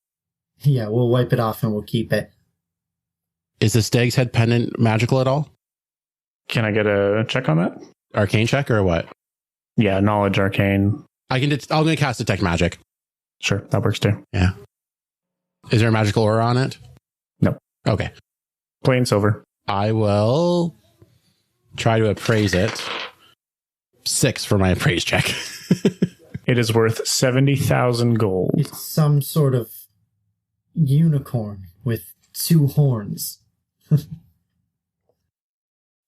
Yeah, we'll wipe it off and we'll keep it. Is the stag's head pendant magical at all? Can I get a check on that? Arcane check or what? Yeah, knowledge arcane. I'm going to cast detect magic. Sure, that works too. Yeah. Is there a magical aura on it? No. Okay. Plain silver. I will try to appraise it. 6 for my appraise check. It is worth 70,000 gold. It's some sort of unicorn with 2 horns.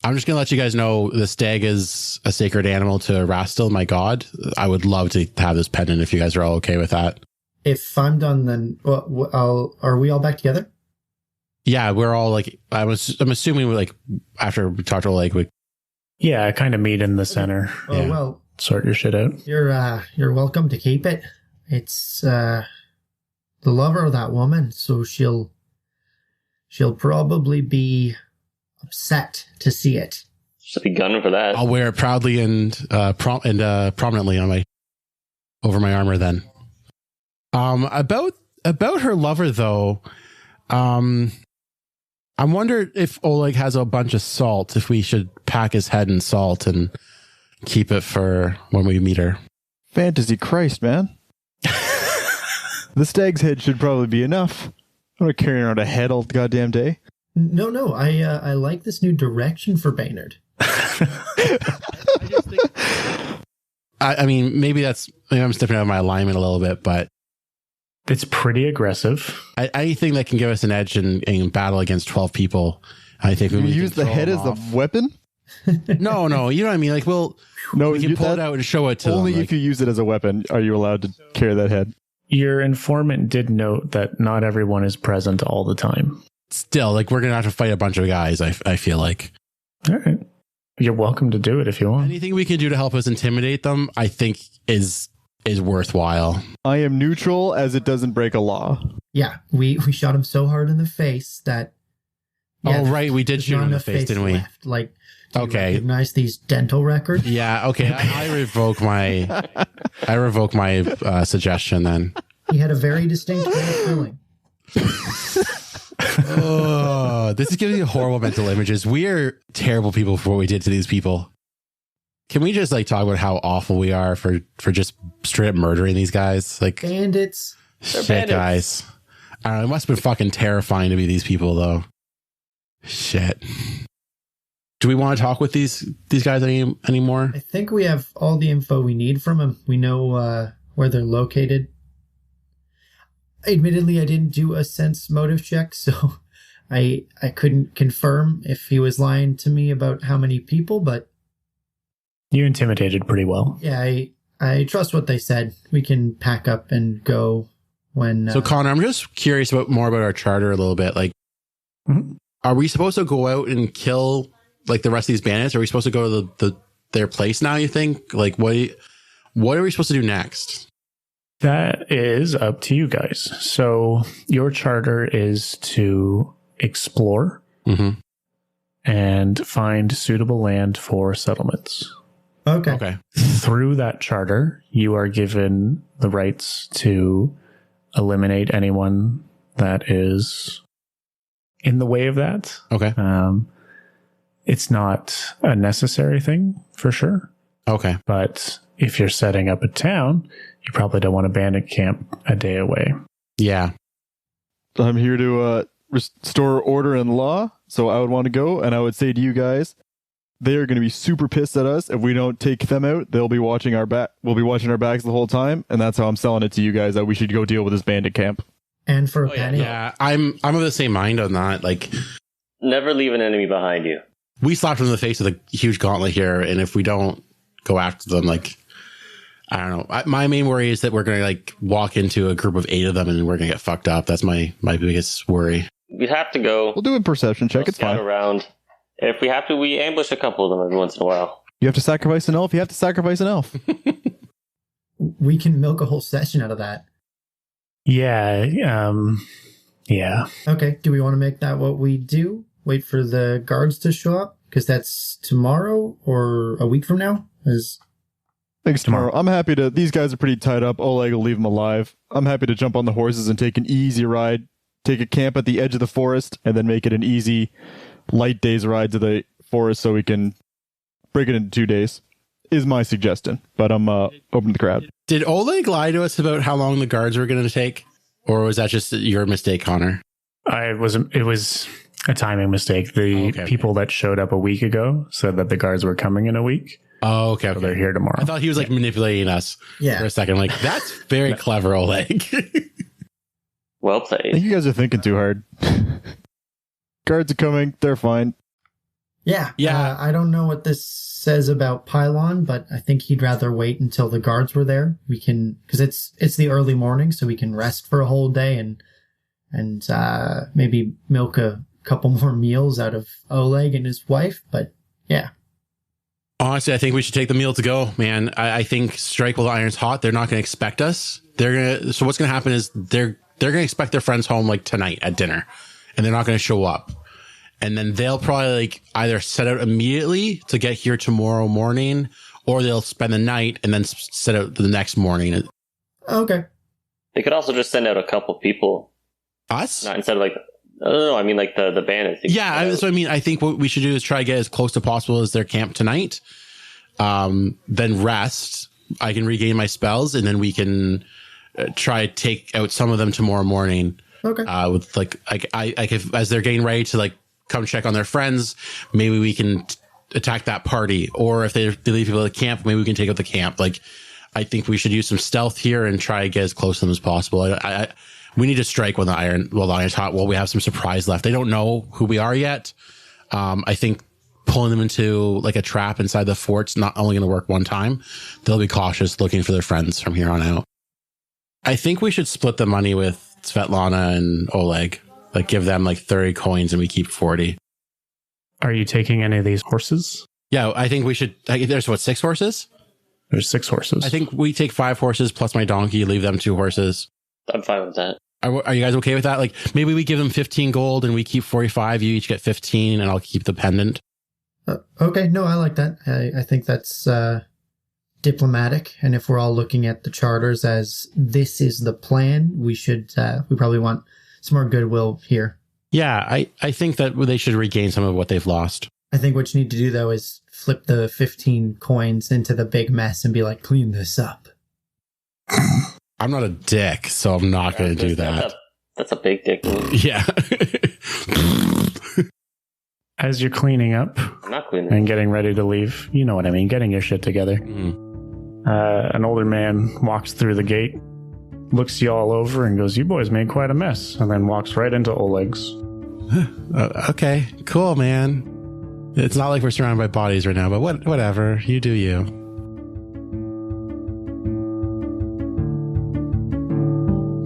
I'm just going to let you guys know the stag is a sacred animal to Rastil, my god. I would love to have this pendant if you guys are all okay with that. If I'm done, then are we all back together? Yeah, we're all like, I'm assuming we're like, after we talked to Oleg, yeah, kind of meet in the center. Oh, yeah. Well, sort your shit out. You're welcome to keep it. It's the lover of that woman, so she'll probably be upset to see it. She'll be gunning for that. I'll wear it proudly and prominently on over my armor then. About her lover though, I wonder if Oleg has a bunch of salt, if we should pack his head in salt and keep it for when we meet her. Fantasy Christ, man. The stag's head should probably be enough. I'm not carrying around a head all goddamn day. No, I like this new direction for Baynard. I mean, maybe I'm stepping out of my alignment a little bit, but it's pretty aggressive. Anything that can give us an edge in battle against 12 people, I think we use the head as the weapon. No, you know what I mean. Like, we can pull it out and show it to only them. If you use it as a weapon are you allowed to carry that head. Your informant did note that not everyone is present all the time. still, like, we're gonna have to fight a bunch of guys. I feel like. All right. You're welcome to do it if you want. Anything we can do to help us intimidate them, I think is worthwhile. I am neutral as it doesn't break a law. Yeah, we shot him so hard in the face that. Yeah, oh, right. We did shoot him in the face, didn't we? Left. Like, do you okay. recognize these dental records? Yeah. Okay. I revoke my suggestion then. He had a very distinct way of feeling. Oh, this is giving me horrible mental images. We are terrible people for what we did to these people. Can we just like talk about how awful we are for just straight up murdering these guys? Like bandits. Shit, bandits. guys. I don't know. It must have been fucking terrifying to be these people, though. Shit. Do we want to talk with these guys anymore? I think we have all the info we need from him. We know where they're located. Admittedly, I didn't do a sense motive check, so I couldn't confirm if he was lying to me about how many people, but You intimidated pretty well. yeah, I trust what they said. We can pack up and go when... So, Connor, I'm just curious more about our charter a little bit. Like, Are we supposed to go out and kill like the rest of these bandits? Are we supposed to go to their place now, you think? Like, what are we supposed to do next? That is up to you guys. So your charter is to explore and find suitable land for settlements. Okay. Through that charter, you are given the rights to eliminate anyone that is in the way of that. Okay. It's not a necessary thing for sure. Okay. But if you're setting up a town, you probably don't want a bandit camp a day away. Yeah. I'm here to restore order and law, so I would want to go, and I would say to you guys, they are going to be super pissed at us if we don't take them out. They'll be watching our back. We'll be watching our backs the whole time, and that's how I'm selling it to you guys, that we should go deal with this bandit camp. And for a penny. Yeah, I'm of the same mind on that. Like, Never leave an enemy behind you. we slapped them in the face with a huge gauntlet here, and if we don't go after them, like, I don't know. My main worry is that we're going to like walk into a group of 8 of them and we're going to get fucked up. That's my biggest worry. We'd have to go. We'll do a perception check. It's scout fine. around. If we have to, we ambush a couple of them every once in a while. You have to sacrifice an elf. You have to sacrifice an elf. We can milk a whole session out of that. Yeah. Yeah. Okay. Do we want to make that what we do? Wait for the guards to show up? Because that's tomorrow or a week from now? Thanks, tomorrow. I'm happy to... These guys are pretty tied up. Oleg will leave them alive. I'm happy to jump on the horses and take an easy ride. Take a camp at the edge of the forest and then make it an easy, light day's ride to the forest so we can break it into 2 days, is my suggestion. But I'm open to the crowd. Did Oleg lie to us about how long the guards were going to take? Or was that just your mistake, Connor? It was a timing mistake. The people that showed up a week ago said that the guards were coming in a week. Oh, okay. So they're here tomorrow. I thought he was like manipulating us for a second. Like, that's very clever, Oleg. Well I played. think you guys are thinking too hard. Guards are coming. They're fine. Yeah. Yeah. I don't know what this says about Pylon, but I think he'd rather wait until the guards were there. We can, because it's the early morning, so we can rest for a whole day and maybe milk a couple more meals out of Oleg and his wife. But yeah. Honestly, I think we should take the meal to go, man. I think strike while the iron's hot. They're not going to expect us. So what's going to happen is they're going to expect their friends home like tonight at dinner, and they're not going to show up. And then they'll probably like either set out immediately to get here tomorrow morning, or they'll spend the night and then set out the next morning. Okay. They could also just send out a couple people. Us? Not instead of like, no, I mean like the bandits. Yeah, so I mean, I think what we should do is try to get as close to possible as their camp tonight. Then rest. I can regain my spells, and then we can try to take out some of them tomorrow morning. Okay. With like if, as they're getting ready to like come check on their friends, maybe we can attack that party. Or if they leave people at the camp, maybe we can take out the camp. Like, I think we should use some stealth here and try to get as close to them as possible. We need to strike while the iron's hot, while we have some surprise left. They don't know who we are yet. I think pulling them into like a trap inside the fort's not only going to work one time. They'll be cautious looking for their friends from here on out. I think we should split the money with Svetlana and Oleg. Like give them like 30 coins and we keep 40. Are you taking any of these horses? Yeah, I think we should. There's what, 6 horses? There's 6 horses. I think we take 5 horses plus my donkey, leave them 2 horses. I'm fine with that. Are you guys okay with that? Like maybe we give them 15 gold and we keep 45. You each get 15 and I'll keep the pendant. Okay, no, I like that. I think that's diplomatic. And if we're all looking at the charters as this is the plan, we probably want some more goodwill here. Yeah, I think that they should regain some of what they've lost. I think what you need to do, though, is flip the 15 coins into the big mess and be like, clean this up. I'm not a dick, so I'm not going to do that. That's a big dick move. Yeah. As you're cleaning up I'm not cleaning and getting ready to leave, you know what I mean, getting your shit together. An older man walks through the gate, looks you all over and goes, "You boys made quite a mess," and then walks right into Oleg's. Okay, cool, man. It's not like we're surrounded by bodies right now, but whatever. You do you.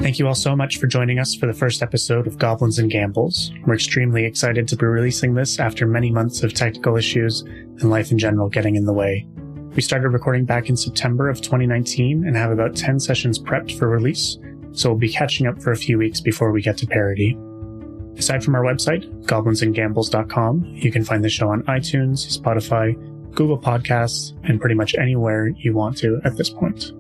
Thank you all so much for joining us for the first episode of Goblins and Gambles. We're extremely excited to be releasing this after many months of technical issues and life in general getting in the way. We started recording back in September of 2019 and have about 10 sessions prepped for release, so we'll be catching up for a few weeks before we get to parody. Aside from our website, goblinsandgambles.com, you can find the show on iTunes, Spotify, Google Podcasts, and pretty much anywhere you want to at this point.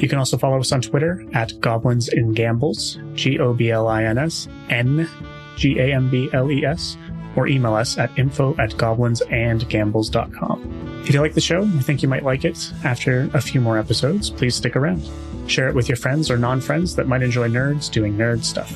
You can also follow us on Twitter at goblinsandgambles, GOBLINSNGAMBLES, or email us at info@goblinsandgambles.com. If you like the show or think you might like it after a few more episodes, please stick around. Share it with your friends or non-friends that might enjoy nerds doing nerd stuff.